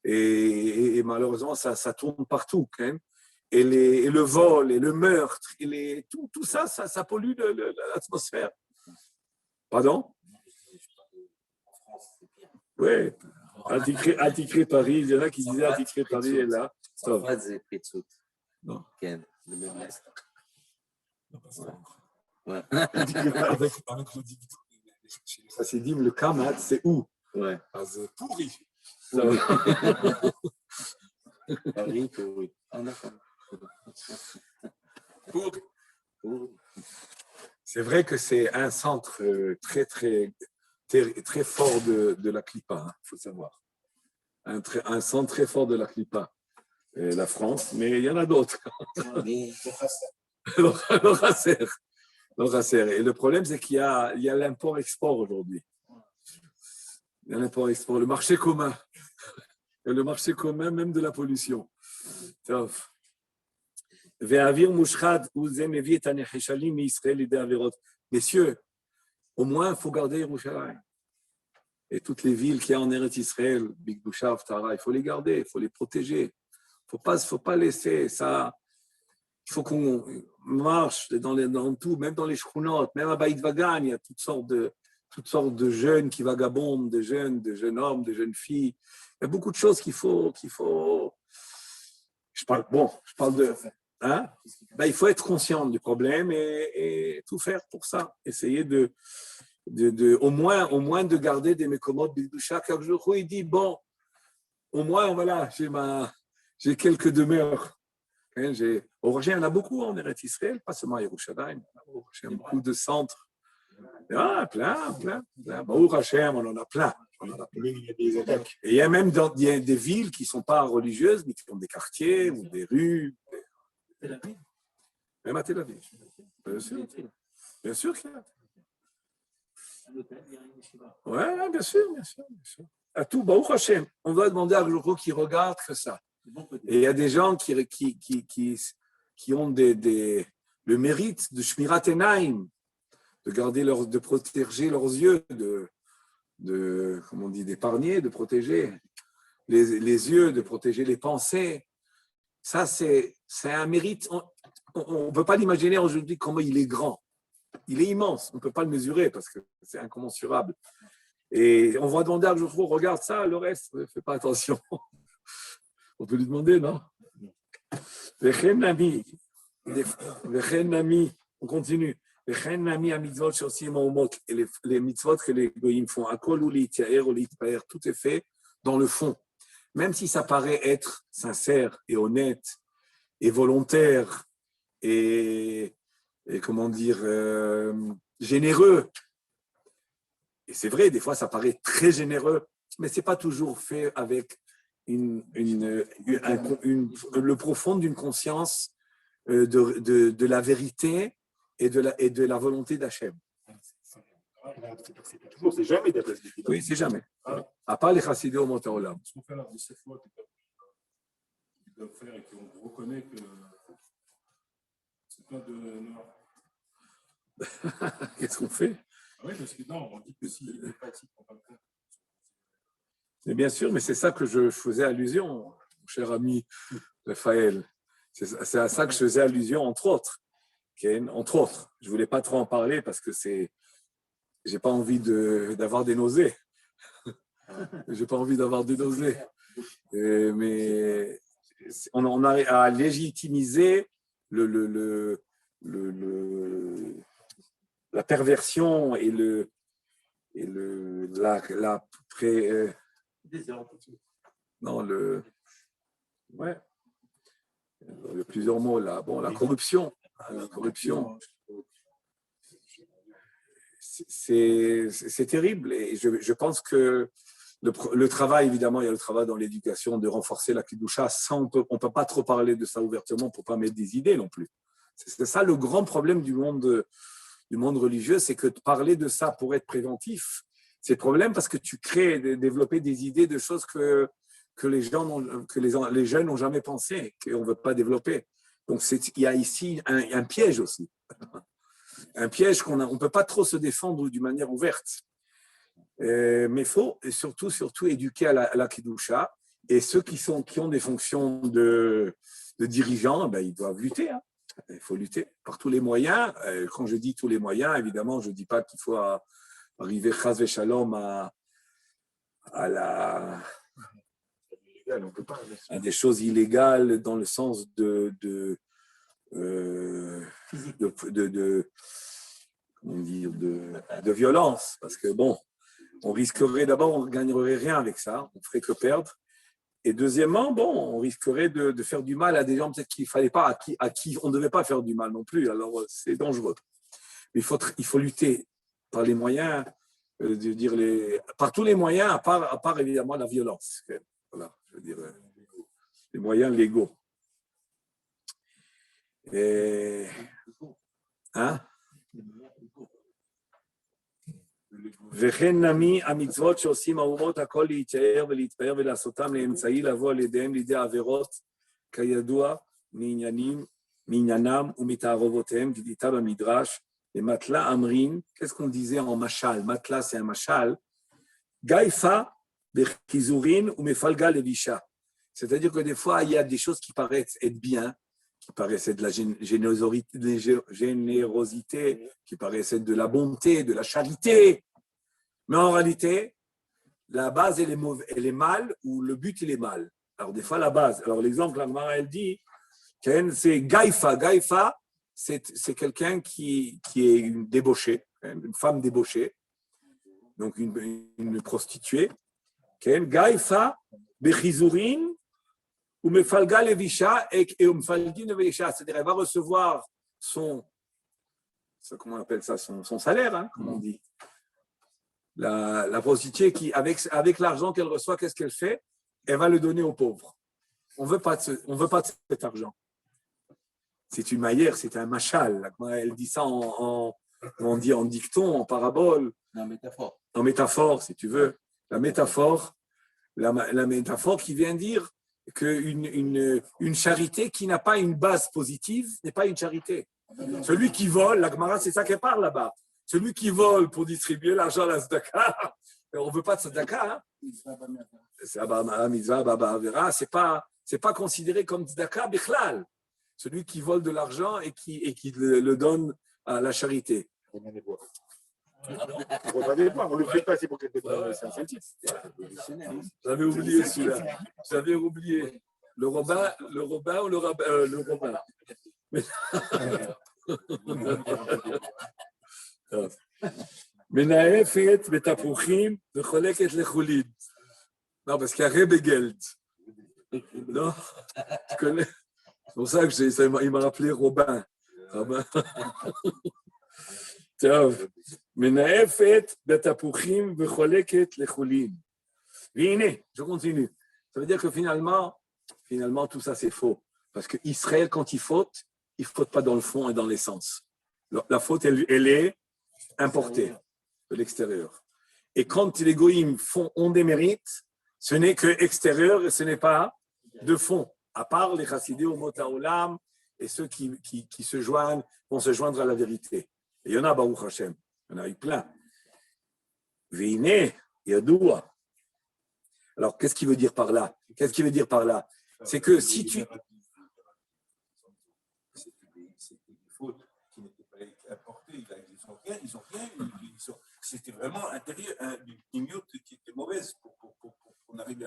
Et malheureusement, ça tourne partout. Et le vol, et le meurtre, et tout ça, ça pollue l'atmosphère. Pardon? Oui. Anticré Paris, il y en a qui disaient Anticré Paris est là. Stop. Non. Le même reste. Ouais. Avec le dicton, ça s'est dit, le kamat, c'est où? Ouais. C'est pourri. Paris, pourri. Ah, d'accord. C'est vrai que c'est un centre très fort de la Klippa, il faut savoir. Un centre très fort de la Klippa. La France, mais il y en a d'autres. Le Rasser. Et le problème, c'est qu'il y a l'import-export aujourd'hui. Il y a l'import-export, le marché commun. Et le marché commun même de la pollution. Messieurs, au moins, il faut garder Yerushalayim. Et toutes les villes qu'il y a en Eretz Israël, Big Bushav, Tara, il faut les garder, il faut les protéger. Il ne faut pas laisser ça. Il faut qu'on marche dans tout, même dans les shkunot, même à Beit Vagan, il y a toutes sortes de jeunes qui vagabondent, de jeunes hommes, de jeunes filles. Il y a beaucoup de choses qu'il faut. Je parle de. Hein? Ben, il faut être conscient du problème et tout faire pour ça. Essayer au moins de garder des mécomodes bidoucha. Chaque jour, il dit bon, au moins voilà, j'ai quelques demeures. Au Rocher, il y en a beaucoup en Eretz Israël, pas seulement à Yerushalayim. Il y a beaucoup de centres. Ah, plein. Baruch Hashem, on en a plein. Mais il y a des attaques. Et il y a même il y a des villes qui ne sont pas religieuses, mais qui ont des quartiers ou des rues. Même à Tel Aviv. Bien sûr qu'il y a. Oui, bien sûr. À tout, Baruch Hashem. On doit demander à Gloko qui regarde que ça. Et il y a des gens qui ont le mérite de Shmirat Enaim, de garder de protéger leurs yeux, comment on dit, d'épargner, de protéger les yeux, de protéger les pensées. Ça, c'est un mérite. On ne peut pas l'imaginer aujourd'hui comment il est grand. Il est immense. On ne peut pas le mesurer parce que c'est incommensurable. Et on va demander à Joshua, regarde ça, le reste, ne fais pas attention. On peut lui demander, non? Vechen Nami, on continue. Vechen Nami, mitzvot shosim haomot, et les mitzvot que les goyim font, akol ou lityaer ou litpaer, tout est fait dans le fond. Même si ça paraît être sincère et honnête et volontaire et comment dire, généreux. Et c'est vrai, des fois, ça paraît très généreux, mais ce n'est pas toujours fait avec le profond d'une conscience de la vérité et de la volonté d'Hachem. C'est jamais d'après ce que Oui, c'est jamais. À part les chassidés au Mont Haolam. Ce qu'on fait là, de cette fois qu'ils doivent faire et qu'on reconnaît que c'est pas de noir. Qu'est-ce qu'on fait? Oui, parce que non, on dit que s'il n'est pas ici, on ne prend pas le compte. Mais bien sûr, mais c'est ça que je faisais allusion, mon cher ami Raphaël. C'est à ça que je faisais allusion, entre autres. Entre autres. Je ne voulais pas trop en parler parce que j'ai pas envie d'avoir des nausées. J'ai pas envie d'avoir des nausées. Mais on a à légitimiser la perversion et ouais. Il y a plusieurs mots là. Bon, la corruption. La corruption. C'est terrible. Et je pense que le travail, évidemment, il y a le travail dans l'éducation de renforcer la Kidusha. Ça, on peut pas trop parler de ça ouvertement pour pas mettre des idées non plus. C'est ça le grand problème du monde religieux, c'est que parler de ça pour être préventif, c'est le problème parce que tu développer des idées de choses que les jeunes n'ont jamais pensé, qu'on ne veut pas développer. Donc, il y a ici un piège aussi. Un piège qu'on ne peut pas trop se défendre d'une manière ouverte. Mais il faut surtout éduquer à la Kidusha. Et ceux qui ont des fonctions de dirigeants, ben, ils doivent lutter. Hein. Il faut lutter par tous les moyens. Quand je dis tous les moyens, évidemment, je ne dis pas qu'il faut arriver chas v'shalom à des choses illégales dans le sens de violence. Parce que bon, on risquerait d'abord, on ne gagnerait rien avec ça, on ne ferait que perdre. Et deuxièmement, bon, on risquerait de faire du mal à des gens peut-être qu'il ne fallait pas, à qui on ne devait pas faire du mal non plus. Alors, c'est dangereux. Mais il faut lutter par les moyens, par tous les moyens, à part évidemment la violence. Voilà, je veux dire, les moyens légaux. Et, hein? וכן נמי המצוות שעושים האומות הכל להתייער ולהתפאר ולעשותם לאמצעי לבוא על ידיהם לידי עבירות כידוע מעניינם ומתערובותיהם כדיתה במדרש ומטלה אמרין, qu'est-ce qu'on disait en machal? Matla c'est un machal, gaifa בחיזורין ומפלגה לבישה. C'est-à-dire que des fois il y a des choses qui paraissent être bien, qui paraissent être de la générosité, qui paraissent être de la bonté, de la charité. Mais en réalité, la base, elle est mal ou le but, il est mal. Alors, des fois, la base. Alors, l'exemple, la Gemara, elle dit, c'est Gaïfa. Gaïfa, c'est quelqu'un qui est une débauchée, une femme débauchée, donc une prostituée. Gaïfa, Bechizurin, ou Mefalga Levisha, et Umfalgin Levisha. C'est-à-dire, elle va recevoir son comment on appelle ça, son salaire, hein, comme on dit. La prostituée qui, avec l'argent qu'elle reçoit, qu'est-ce qu'elle fait? Elle va le donner aux pauvres. On veut pas de cet argent. C'est une maillère, c'est un machal. Elle dit ça on dit en dicton, en parabole. En métaphore, si tu veux. La métaphore qui vient dire qu'une charité qui n'a pas une base positive n'est pas une charité. Celui qui vole, la Gemara, c'est ça qu'elle parle là-bas. Celui qui vole pour distribuer l'argent à la tzedaka, on ne veut pas de tzedaka. Hein? C'est pas considéré comme tzedaka bichlal. Celui qui vole de l'argent et qui le donne à la charité. On le fait passer pour quelque chose. C'est un seul titre. J'avais oublié celui-là. J'avais oublié. Le Robin ou le Robin. מנאפת בתפוחים וחולקת לחולין. Non, parce qu'il y a Rebegeld. Non, tu connais? C'est pour ça qu'il m'a rappelé Robin. טוב, מנאפת בתפוחים וחולקת לחולין. והנה, je continue. Ça veut dire que finalement, tout ça c'est faux. Parce que Israël, quand il faute pas dans le fond et dans l'essence. La faute, elle est importée de l'extérieur. Et quand les goïms ont des mérites, ce n'est que extérieur et ce n'est pas de fond. À part les chassidés au mot haolam et ceux qui vont se joindre à la vérité. Et il y en a, Baruch Hashem. Il y en a eu plein. Veine, yadoua. Alors, qu'est-ce qu'il veut dire par là? C'est que si tu... C'était des fautes qui n'étaient pas apportées. Ils ont rien eu. C'était vraiment intérieur, une miote qui était mauvaise pour qu'on arrive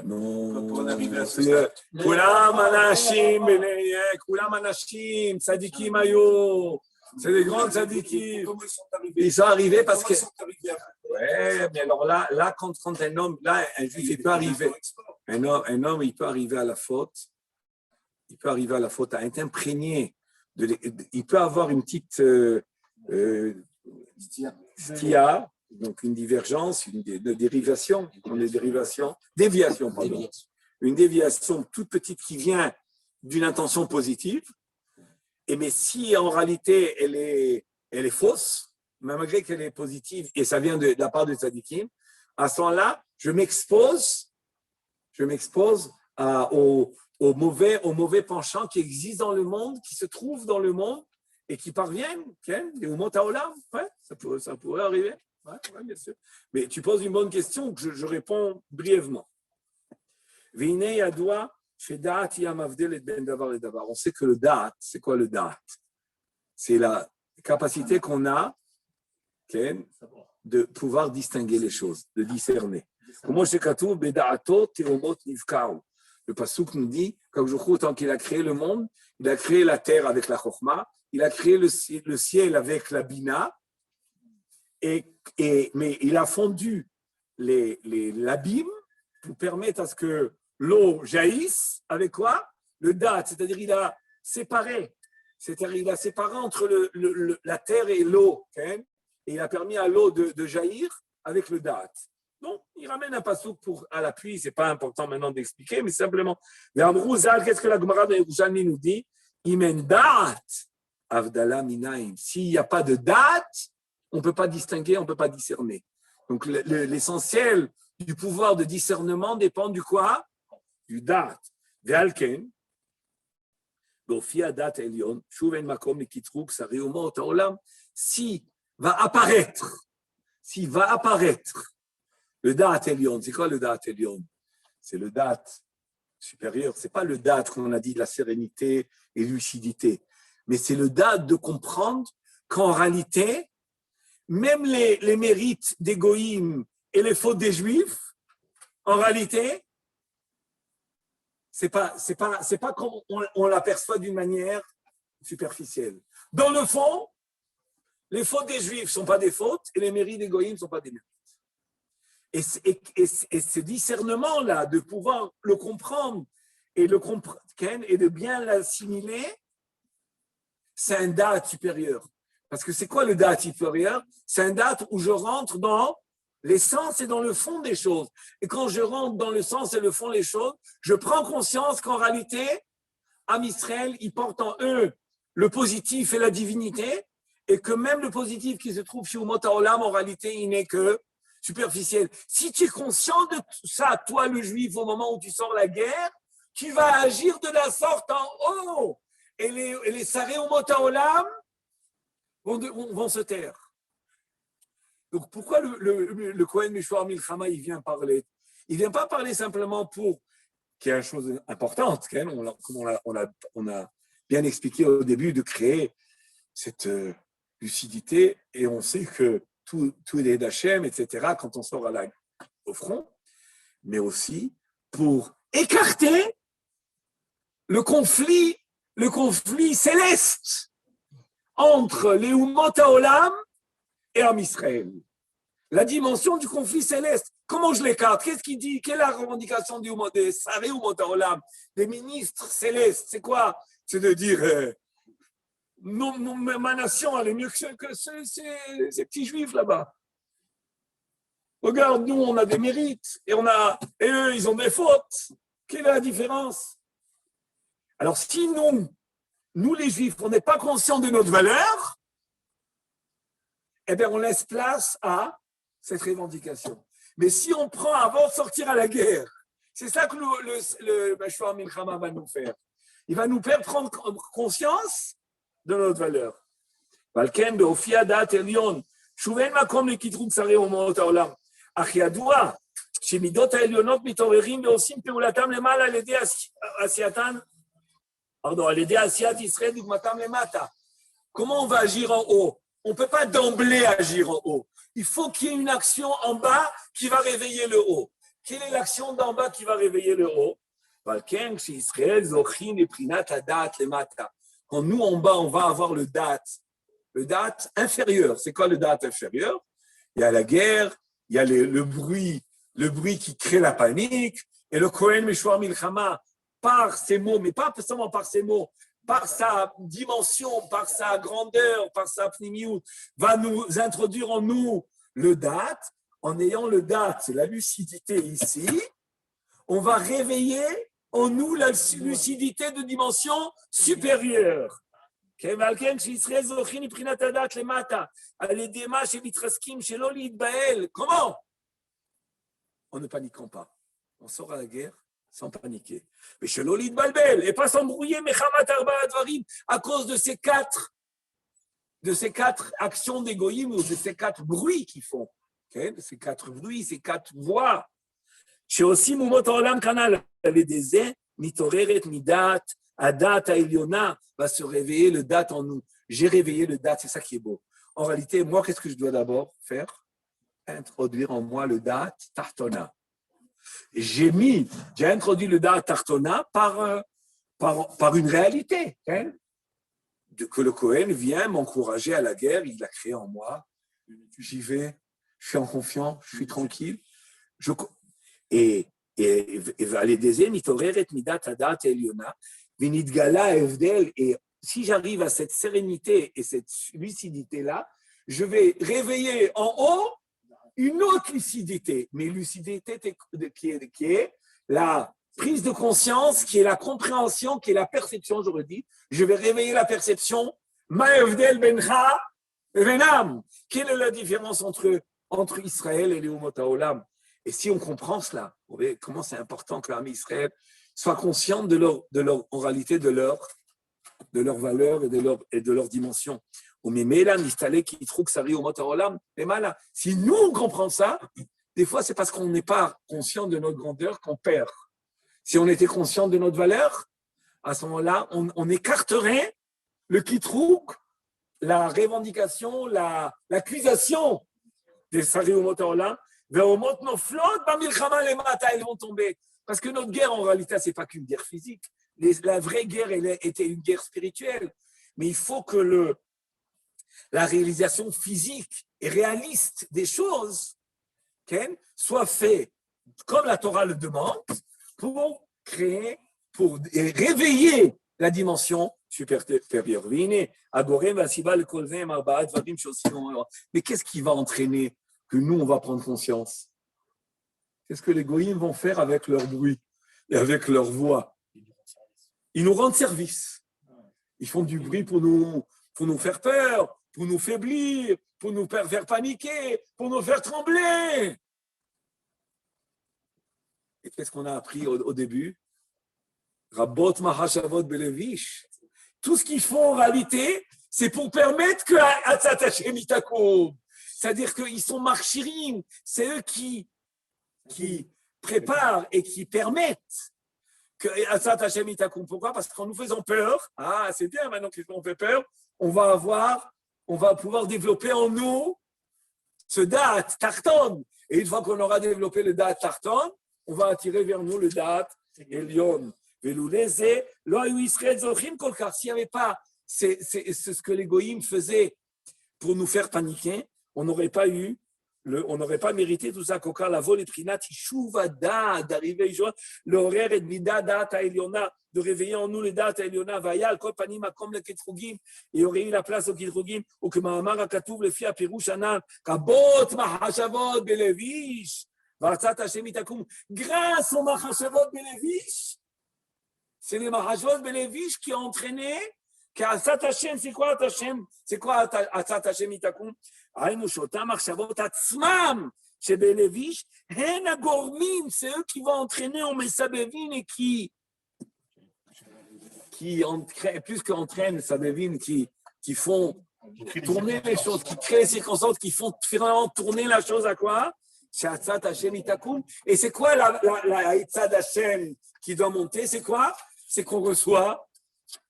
à ce stade. Kulam anashim, tzadikim ayo. C'est des grands tzadikim. Ils sont arrivés parce que... Ouais, mais alors là quand un homme, là, un juif, il peut arriver. Un homme, il peut arriver à la faute. À être imprégné. Il peut avoir une petite stia, donc une divergence, une déviation, pardon. Une déviation toute petite qui vient d'une intention positive. Et mais si en réalité elle est fausse, malgré qu'elle est positive et ça vient de la part de tzadikim, à ce moment-là, je m'expose aux mauvais penchants qui existent dans le monde, qui se trouvent dans le monde et qui parviennent, des mouvements taolam, ouais, ça pourrait arriver, ouais, bien sûr. Mais tu poses une bonne question, je réponds brièvement. Vine yadoua shedaat yamavdel et ben davar et davar. On sait que le da'at, c'est quoi le da'at? C'est la capacité qu'on a de pouvoir distinguer les choses, de discerner. Comment je katoub beda'ato tiromot nivkau. Le passouk nous dit, tant qu'il a créé le monde, il a créé la terre avec la chokhma, il a créé le ciel avec la bina, mais il a fondu l'abîme pour permettre à ce que l'eau jaillisse avec quoi? Le da'at, c'est-à-dire il a séparé entre la terre et l'eau, et il a permis à l'eau de jaillir avec le da'at. Donc, il ramène un passouk à l'appui, ce n'est pas important maintenant d'expliquer, mais simplement, qu'est-ce que la Gemara de Yerushalmi nous dit? Imen da'at, avdala minaim. S'il n'y a pas de da'at, on ne peut pas distinguer, on ne peut pas discerner. Donc, l'essentiel du pouvoir de discernement dépend du quoi? Du da'at. Ve'alken, d'ofia da'at elyon, shuven makom ekitruk, sariumo ta'olam, s'il va apparaître le da'at elyon, c'est quoi le da'at elyon? C'est le da'at supérieur, c'est pas le da'at qu'on a dit de la sérénité et lucidité, mais c'est le da'at de comprendre qu'en réalité, même les mérites des goïms et les fautes des juifs, en réalité, c'est pas comme on l'aperçoit d'une manière superficielle. Dans le fond, les fautes des juifs ne sont pas des fautes et les mérites des goïms ne sont pas des mérites. Et ce discernement-là, de pouvoir le comprendre et de bien l'assimiler, c'est un da'at supérieur. Parce que c'est quoi le date supérieur? C'est un date où je rentre dans l'essence et dans le fond des choses. Et quand je rentre dans le sens et le fond des choses, je prends conscience qu'en réalité, Am Israël, ils portent en eux le positif et la divinité, et que même le positif qui se trouve chez Umot HaOlam, en réalité, il n'est que superficiel. Si tu es conscient de ça, toi, le juif, au moment où tu sors la guerre, tu vas agir de la sorte en haut. Et les Saré Umot HaOlam vont se taire. Donc, pourquoi le Kohen Meshouar Milchama, il vient parler? Il ne vient pas parler simplement pour, qui est une chose importante, comme on a bien expliqué au début, de créer cette lucidité, et on sait que tout est d'Hachem, etc., quand on sort au front, mais aussi pour écarter le conflit céleste entre les Umot HaOlam et Am Israël. La dimension du conflit céleste. Comment je l'écarte? Qu'est-ce qu'il dit? Quelle est la revendication des Saré Umot HaOlam, des ministres célestes? C'est quoi? C'est de dire ma nation, elle est mieux que ces petits juifs là-bas. Regarde, nous, on a des mérites et eux, ils ont des fautes. Quelle est la différence? Alors, si nous les juifs, on n'est pas conscients de notre valeur, eh bien, on laisse place à cette revendication. Mais si on prend avant de sortir à la guerre, c'est ça que le Meshouar Milchama va nous faire. Il va nous faire prendre conscience de notre valeur. Valken be'ofi hadat elyon, shuven makom lekitrut sarei umot haolam. Ach yadua, shemidot ha'elyonot mitorerim ve'osim peulatam lemala al yedei asiyat Israël dugmatam lemata. Comment on va agir en haut? On ne peut pas d'emblée agir en haut. Il faut qu'il y ait une action en bas qui va réveiller le haut. Quelle est l'action d'en bas qui va réveiller le haut? Valken she'Israël zochin leprinat hadat lemata. Quand nous, en bas, on va avoir le date inférieur. C'est quoi le date inférieur? Il y a la guerre, il y a le bruit qui crée la panique, et le Kohen Meshouar Milchama, par ses mots, mais pas seulement par ses mots, par sa dimension, par sa grandeur, par sa pnimiout, va nous introduire en nous le date. En ayant le date, c'est la lucidité ici, on va réveiller en nous la lucidité de dimension supérieure. Comment? En ne paniquant pas. On sort à la guerre sans paniquer. Mais chez l'olid balbel, et pas s'embrouiller, à cause de ces quatre actions d'égoïsme, ou de ces quatre bruits qu'ils font. Okay? Ces quatre bruits, ces quatre voix. שעושים אומות העולם כנ"ל, על ידי זה מתעוררת מדעת, הדעת העליונה va se réveiller le date en nous. J'ai réveillé le date, c'est ça qui est beau. En réalité, moi, qu'est-ce que je dois d'abord faire? Introduire en moi le date tartona. J'ai introduit le date tartona par une réalité, hein? Que le Kohen vient m'encourager à la guerre, il l'a créé en moi. J'y vais, je suis en confiance, je suis tranquille. Et si j'arrive à cette sérénité et cette lucidité-là, je vais réveiller en haut une autre lucidité, mais lucidité qui est la prise de conscience, qui est la compréhension, qui est la perception, j'aurais dit. Je vais réveiller la perception. Ma'evdel bencha venam. Quelle est la différence entre Israël et les Umot HaOlam? Et si on comprend cela, vous voyez comment c'est important que l'armée Israël soit consciente en réalité de leur valeur et de leur dimension. Si nous on comprend ça, des fois c'est parce qu'on n'est pas conscient de notre grandeur qu'on perd. Si on était conscient de notre valeur, à ce moment-là, on écarterait le kitrouk, la revendication, l'accusation des Saré Umot HaOlam. Elles vont tomber. Parce que notre guerre, en réalité, ce n'est pas qu'une guerre physique. La vraie guerre, était une guerre spirituelle. Mais il faut que la réalisation physique et réaliste des choses soit faite comme la Torah le demande pour réveiller la dimension supérieur. Mais qu'est-ce qui va entraîner que nous, on va prendre conscience? Qu'est-ce que les goïms vont faire avec leur bruit et avec leur voix? Ils nous rendent service. Ils font du bruit pour nous faire peur, pour nous faiblir, pour nous faire paniquer, pour nous faire trembler. Et qu'est-ce qu'on a appris au début? Rabot mahashavot belevish. Tout ce qu'ils font en réalité, c'est pour permettre que Atzat Hashem itakoum. C'est-à-dire qu'ils sont marchirim, c'est eux qui préparent et qui permettent que Atzat Hashem itakoum. Pourquoi? Parce qu'en nous faisant peur, c'est bien maintenant qu'on fait peur, on va pouvoir développer en nous ce da'at tarton. Et une fois qu'on aura développé le da'at tarton, on va attirer vers nous le da'at elyon. S'il n'y avait pas c'est ce que les goïms faisaient pour nous faire paniquer, on n'aurait pas mérité tout ça. Kokar la vol et prinat ishuvada d'arriver l'horaire et de vida data eliona, de réveiller en nous les data eliona vayal kol panim akom le ketrugim, et il y aurait eu la place au ketrugim ou que mahamar akatuv le fi apirush anan kabot mahashavot belevish v'atzat Hashem itakum. Grâce au mahashavot belevish, c'est les mahashavot belevish qui ont entraîné qu'Atzat Hashem, c'est quoi Hashem? C'est quoi Atzat Hashem itakum? היינו שאותם מחשבות עצמם שבלביש, הן הגורמים, c'est eux qui vont entraîner au מסבבים et qui plus qu'entraînent, מסבבים, qui font tourner les choses, qui créent les circonstances, qui font finalement tourner la chose à quoi? C'est Atzat Hashem itakum. Et c'est quoi la Atzat Hashem qui doit monter? C'est quoi? C'est qu'on reçoit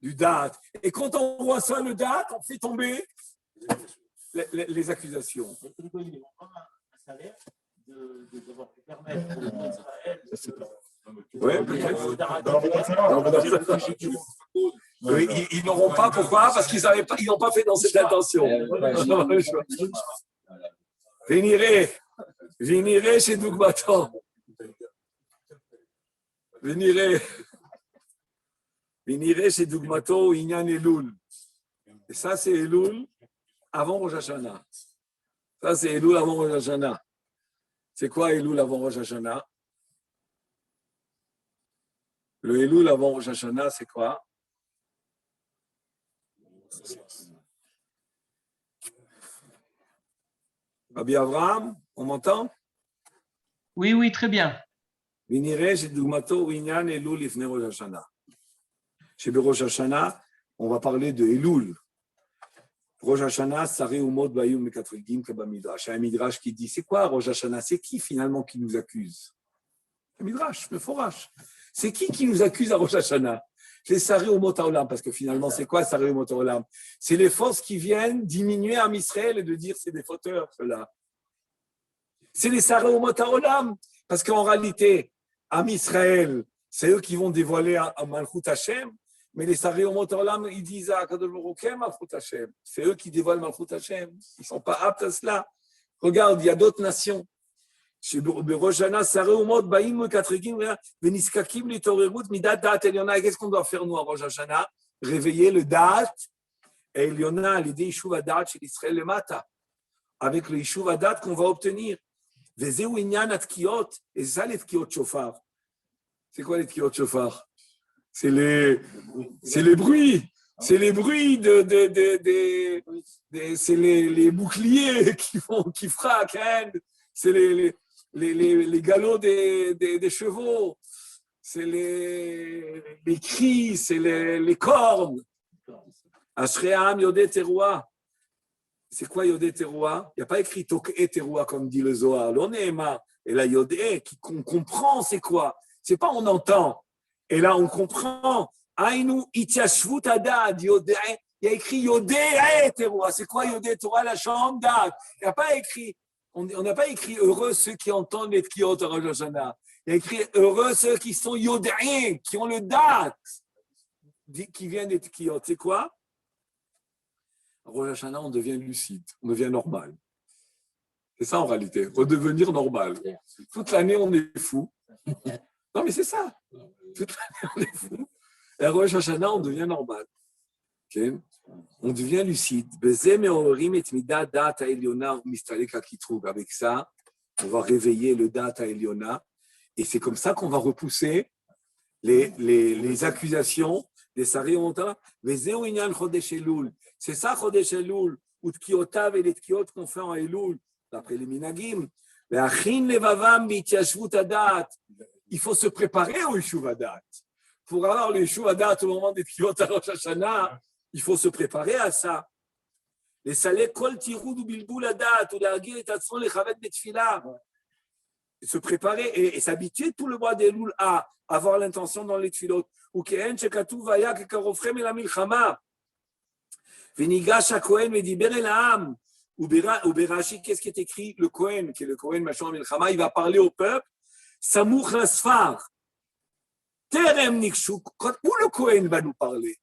du date. Et quand on reçoit le date, on fait tomber les accusations. Ils ont comme un salaire de devoir permettre au peuple d'Israël. Oui, peut-être. Ils n'auront pas, pourquoi? Parce qu'ils n'ont pas fait dans cette intention. Vénirez chez Dougmatan. Vénirez chez Dougmato, Inyan Elul. Et ça, c'est Elul avant Rosh Hashanah. Ça, c'est Elul avant Rosh Hashanah. C'est quoi Elul avant Rosh Hashanah? Le Elul avant Rosh Hashanah, c'est quoi? Rabbi Avraham, on m'entend? Oui, très bien. Vinireh chez Dougmato, Inyan Elul Ifne Rosh Hashanah. Chez Rosh Hashanah, on va parler de Elul. Rosh Hashanah, Saré Umot Bayum Mekatrigim Kaba Midrash. Il y a un Midrash qui dit, c'est quoi Rosh Hashanah? C'est qui finalement qui nous accuse? Le Midrash, le Forash. C'est qui nous accuse à Rosh Hashanah? C'est Saré Umot Haolam, parce que finalement, c'est quoi Saré Umot Haolam? C'est les forces qui viennent diminuer Am Israël et de dire c'est des fauteurs, ceux-là. C'est les Saré Umot Haolam, parce qu'en réalité, Am Israël, c'est eux qui vont dévoiler à Malchut Hashem. Mais les Saré Umot Haolam, ils disent à Kadosh Baruch Hu, Malchut Hashem. C'est eux qui dévoilent Malchut Hashem. Ils ne sont pas aptes à cela. Regarde, il y a d'autres nations. Chez Rosh Hashanah, Saré Umot Baim Katrigim Veniskakim Litorerut Midat Dat Eliona. Qu'est-ce qu'on doit faire nous à Rosh Hashanah? Réveiller le Dat Eliona à l'idée Yishuv Adat chez l'Israël le Mata. Avec le Yishuv Adat qu'on va obtenir. Vezeu Inyan Atkiot. Et c'est ça les Tkiot Shofar. C'est quoi les Tkiot Shofar? C'est les bruits. C'est les bruits c'est les boucliers qui frappent. Hein. C'est les galops des chevaux. C'est les cris. C'est les cornes. Ashream Yodé Teroua. C'est quoi Yodé Teroua? Il n'y a pas écrit Tok'e Teroua comme dit le Zohar. L'onéma. Et la Yodé, qu'on comprend, c'est quoi? C'est pas on entend. Et là, on comprend. Aïnou itiashvut adad Yodé. Il y a écrit Yodé Teroua. C'est quoi Yodé Teroua? La chambre d'ad. Il n'y a pas écrit. On n'a pas écrit heureux ceux qui entendent les tkiot à Rosh Hashanah. Il y a écrit heureux ceux qui sont Yodé, qui ont le dat, qui viennent des tkiot. C'est quoi? À Rosh Hashanah, on devient lucide, on devient normal. C'est ça en réalité, redevenir normal. Toute l'année, on est fou. Non, mais c'est ça. Toute l'année, on est fou. Et à Rosh Hashanah, on devient normal. כן? On devient lucide. בזה מעוררים את מידת דעת העליונה ומסתלק הקטרוג. Avec ça, on va réveiller le דעת העליונה. Et c'est comme ça qu'on va repousser les accusations des Sari Omonta. וזהו עניין חודש אלול. C'est ça חודש אלול, ותקיעותיו et les תקיעות qu'on fait en אלול, d'après les minagim. להכין לבבם בהתיישבות הדעת. Il faut se préparer au Yeshuv Hadat. Pour avoir le Yeshuv Hadat au moment des Tkiot à Rosh Hashanah, il faut se préparer à ça. Les salés kol tiroud ou bilboul hadat ou l'argir et tatson les chavet betfila. Se préparer et s'habituer tout le mois d'Elul à avoir l'intention dans les tfilot. Ou qu'en shekatuv vaya kekarofrem el hamilchama. Venigash haKohen mediber el ha'am. Ou Berashi, qu'est-ce qui est écrit? Le Kohen, qui est le Kohen Mashon Milchama, il va parler au peuple. Samouch lasfar. Terem nikshuk. Où le Kohen va nous parler?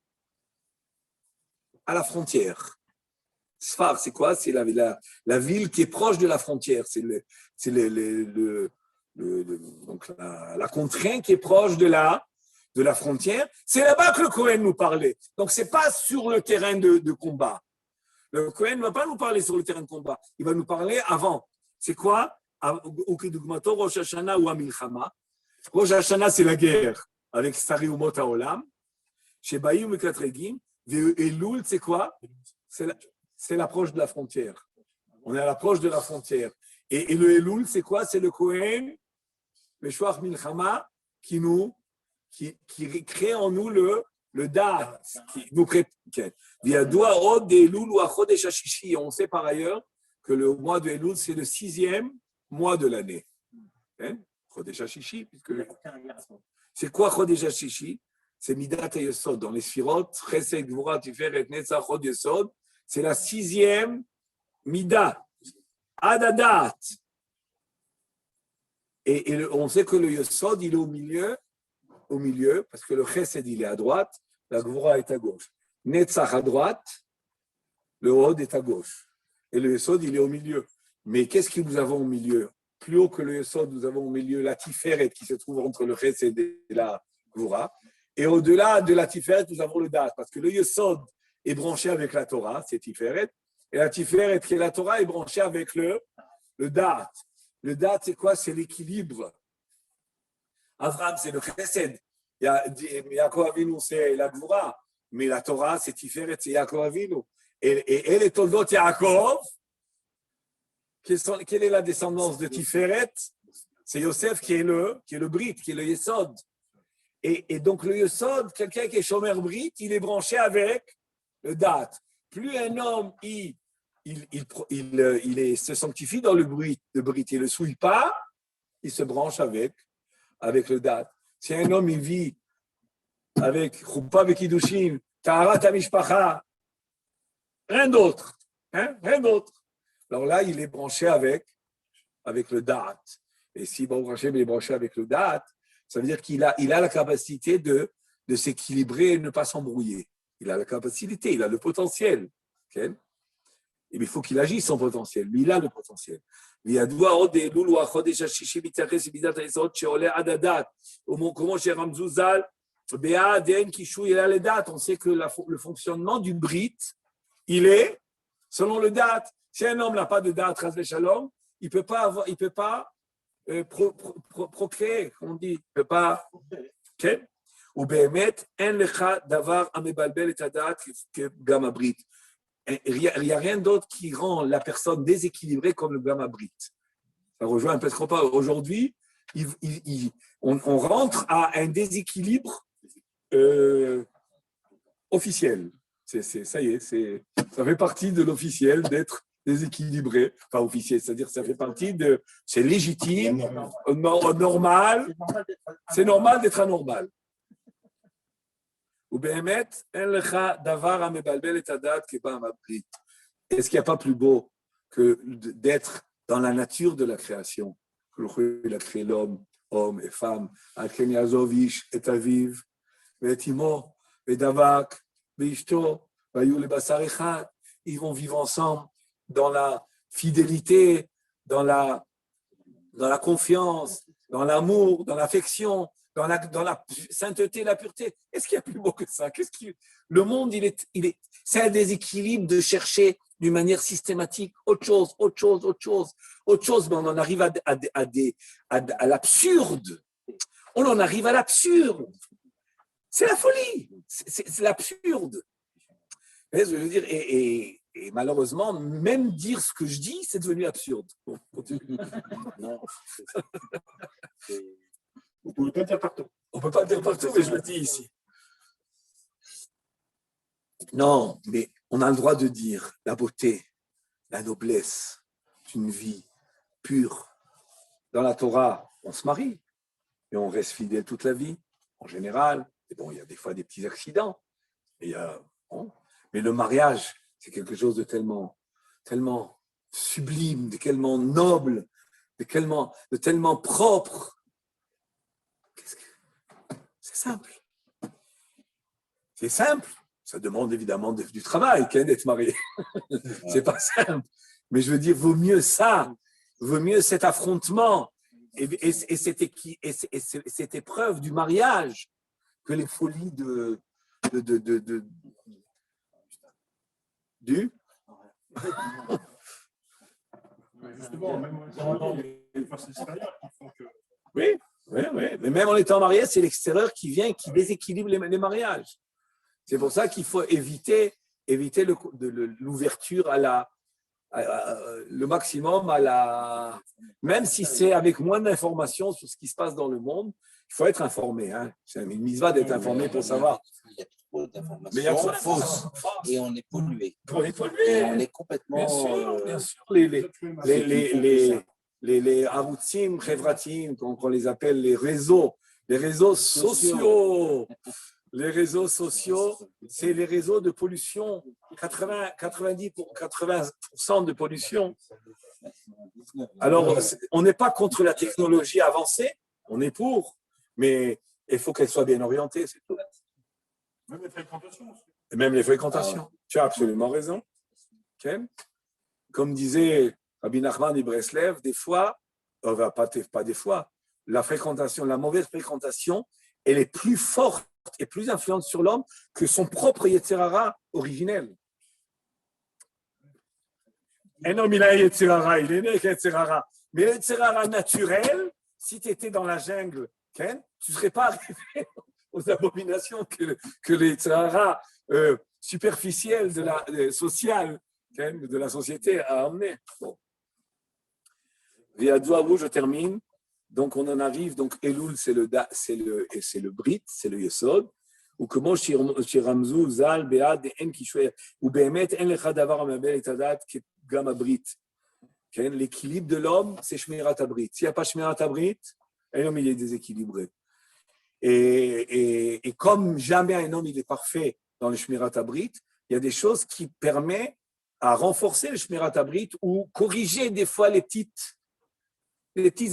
À la frontière. Sfar, c'est quoi? C'est la ville qui est proche de la frontière. C'est donc la contrainte qui est proche de la frontière. C'est là-bas que le Kohen nous parlait. Donc, ce n'est pas sur le terrain de combat. Le Kohen ne va pas nous parler sur le terrain de combat. Il va nous parler avant. C'est quoi? Rosh Hashanah ou Amilchama. Rosh Hashanah, c'est la guerre avec Sari Umot HaOlam. Chez Bayou Mekatregim. Elul, c'est quoi? C'est l'approche de la frontière. On est à l'approche de la frontière. Et le Elul, c'est quoi? C'est le Kohen, le Shuach Milchama, qui crée en nous le Da'at, qui nous prépare. On sait par ailleurs que le mois de Elul, c'est le 6e mois de l'année. Chodesh HaShishi, c'est quoi Chodesh HaShishi? C'est Midat HaYesod. Dans les Sfirot, Chesed, Gvura, Tiferet, Netzach, Hod Yesod, c'est la 6e Midat, Adadat. Et on sait que le Yesod, il est au milieu, parce que le Chesed, il est à droite, la Gvura est à gauche. Netzach à droite, le Hod est à gauche. Et le Yesod, il est au milieu. Mais qu'est-ce que nous avons au milieu? Plus haut que le Yesod, nous avons au milieu la Tiferet qui se trouve entre le Chesed et la Gvura. Et au-delà de la Tiferet, nous avons le Da'at, parce que le Yesod est branché avec la Torah, c'est Tiferet, et la Tiferet qui est la Torah est branchée avec le Da'at. Le Da'at, c'est quoi? C'est l'équilibre. Avraham, c'est le Chesed. Yaakov Avinu, c'est la Gvura. Mais la Torah, c'est Tiferet, c'est Yaakov Avinu. Et les Toldot Yaakov, quelle est la descendance de Tiferet? C'est Yosef qui est le Brit, qui est le Yesod. Et donc le Yesod, quelqu'un qui est Shomer Brit, il est branché avec le Da'at. Plus un homme, il se sanctifie dans le Brit, il ne le souille pas, il se branche avec le Da'at. Si un homme, il vit avec Choupa Vekidushin, Taharat HaMishpacha, rien d'autre. Alors là, il est branché avec le Da'at. Et si Baruch Hashem est branché avec le Da'at, ça veut dire qu'il a la capacité de s'équilibrer et de ne pas s'embrouiller. Il a la capacité, il a le potentiel. Okay? Et il faut qu'il agisse son potentiel. Lui, il a le potentiel. On sait que le fonctionnement du Brit, il est selon le Da'at. Si un homme n'a pas de Da'at, il ne peut pas procréer, on dit, il ne peut pas. Okay? Ou באמת, אין לך דבר המבלבל את הדעת כגם הברית. Il n'y a rien d'autre qui rend la personne déséquilibrée comme le Gam Brit. Ça rejoint un peu ce qu'on parle. Aujourd'hui, on rentre à un déséquilibre officiel. Ça y est, ça fait partie de l'officiel d'être déséquilibré. Enfin, officiel, c'est-à-dire que ça fait partie de... C'est légitime, normal. C'est normal d'être anormal. Est-ce qu'il n'y a pas plus beau que d'être dans la nature de la création? Que il a créé l'homme, homme et femme, Alken Yazovish et Aviv, et Timo, et Davak, et Ishto, et Basar Echad. Ils vont vivre ensemble dans la fidélité, dans la confiance, dans l'amour, dans l'affection. dans la sainteté, la pureté. Est-ce qu'il y a plus beau que ça? Le monde, c'est un déséquilibre de chercher d'une manière systématique autre chose, mais on en arrive à l'absurde. On en arrive à l'absurde. C'est la folie, c'est l'absurde. Je veux dire, et malheureusement, même dire ce que je dis, c'est devenu absurde. Bon, continue. Non, On ne peut pas dire partout. On ne peut pas le dire partout, mais je le dis ici. Non, mais on a le droit de dire la beauté, la noblesse d'une vie pure. Dans la Torah, on se marie et on reste fidèle toute la vie, en général. Et bon, il y a des fois des petits accidents. Mais le mariage, c'est quelque chose de tellement sublime, de tellement noble, de tellement propre. C'est simple. C'est simple. Ça demande évidemment du travail d'être marié. C'est pas simple. Mais je veux dire, vaut mieux ça, vaut mieux cet affrontement et cette épreuve du mariage que les folies du. Justement, même dans les forces extérieures qui font que. Oui. Mais même en étant marié, c'est l'extérieur qui vient, qui déséquilibre les mariages. C'est pour ça qu'il faut éviter l'ouverture le maximum même si c'est avec moins d'informations sur ce qui se passe dans le monde, il faut être informé. Hein. C'est une mitzvah d'être informé pour savoir. Il y a trop d'informations. Mais il y a trop de fausses. Et on est pollué. On est pollué. Et on est complètement. Bien sûr. Les aroutsim, chevratim, qu'on les appelle les réseaux sociaux. Les réseaux sociaux, c'est les réseaux de pollution. 80% de pollution. Alors, on n'est pas contre la technologie avancée, on est pour, mais il faut qu'elle soit bien orientée, c'est tout. Même les fréquentations aussi. Et même les fréquentations. Tu as absolument raison. Okay. Comme disait Rabbi Nachman de Breslev, des fois, pas des fois, la mauvaise fréquentation, elle est plus forte et plus influente sur l'homme que son propre Yetzer Hara originel. Un homme, il a un Yetzer Hara, il est né avec un Yetzer Hara. Mais le Yetzer Hara naturel, si tu étais dans la jungle, tu ne serais pas arrivé aux abominations que les Yetzer Hara superficiels social de la société a amené. Bon. Viadouavou, je termine. Donc, on en arrive. Donc, Elul, c'est le Brit, c'est le Yesod. Ou comment Shiramzu, Zal, Bead, En Kishwe, ou Behemet, En Lecha Davar Amabel et Tadat, Gama Brit. L'équilibre de l'homme, c'est Shmirat Abrit. S'il n'y a pas Shmirat Abrit, un homme, il est déséquilibré. Et comme jamais un homme, il est parfait dans le Shmirat Abrit, il y a des choses qui permettent à renforcer le Shmirat Abrit ou corriger des fois les petites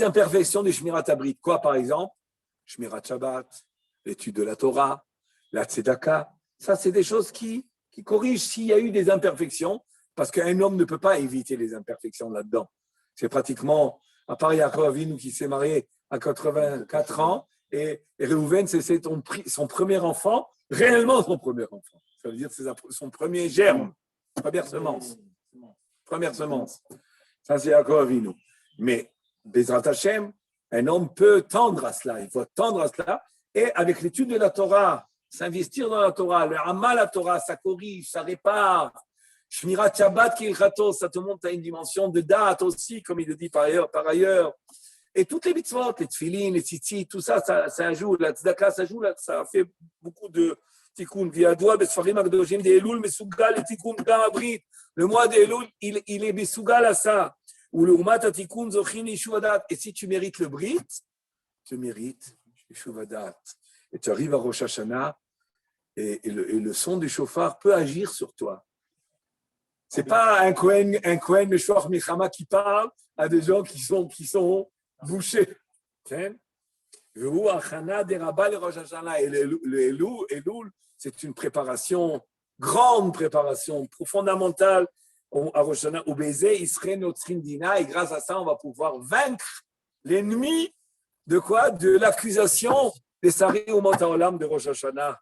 imperfections du Shmirat Abrit. Quoi, par exemple? Shmirat Shabbat, l'étude de la Torah, la Tzedaka. Ça, c'est des choses qui corrigent s'il y a eu des imperfections, parce qu'un homme ne peut pas éviter les imperfections là-dedans. C'est pratiquement, à part Yaakov Avinu qui s'est marié à 84 ans, et Réhouven, c'est son premier enfant, réellement son premier enfant. Ça veut dire que c'est son premier germe, première semence. Ça, c'est Yaakov Avinu. Mais Bezrat Hashem, un homme peut tendre à cela, il faut tendre à cela, et avec l'étude de la Torah, s'investir dans la Torah, le Amal la Torah, ça corrige, ça répare. Shmirat Shabbat Kilchato, ça te monte à une dimension de date aussi, comme il le dit par ailleurs. Et toutes les mitzvot, les tfilin, les tzitzit, tout ça, ça joue, la tzedaka, ça fait beaucoup de tikkun. Viadoua, besfarim akdoshim de Elul, mesugal, le tikkun gam abrit. Le mois de Elul, il est mesugal à ça. Ou le umat tikkun zochin yeshuvadat. Et si tu mérites le brit, tu mérites yeshuvadat. Et tu arrives à Rosh Hashanah, et le son du shofar peut agir sur toi. C'est pas un Kohen Meshouach Milchama qui parle à des gens qui sont bouchés. Et le Elul, c'est une préparation, grande préparation, fondamentale à Rosh Hashanah. Et grâce à ça, on va pouvoir vaincre l'ennemi de quoi? De l'accusation Pesari Umot Haolam de Rosh Hashanah.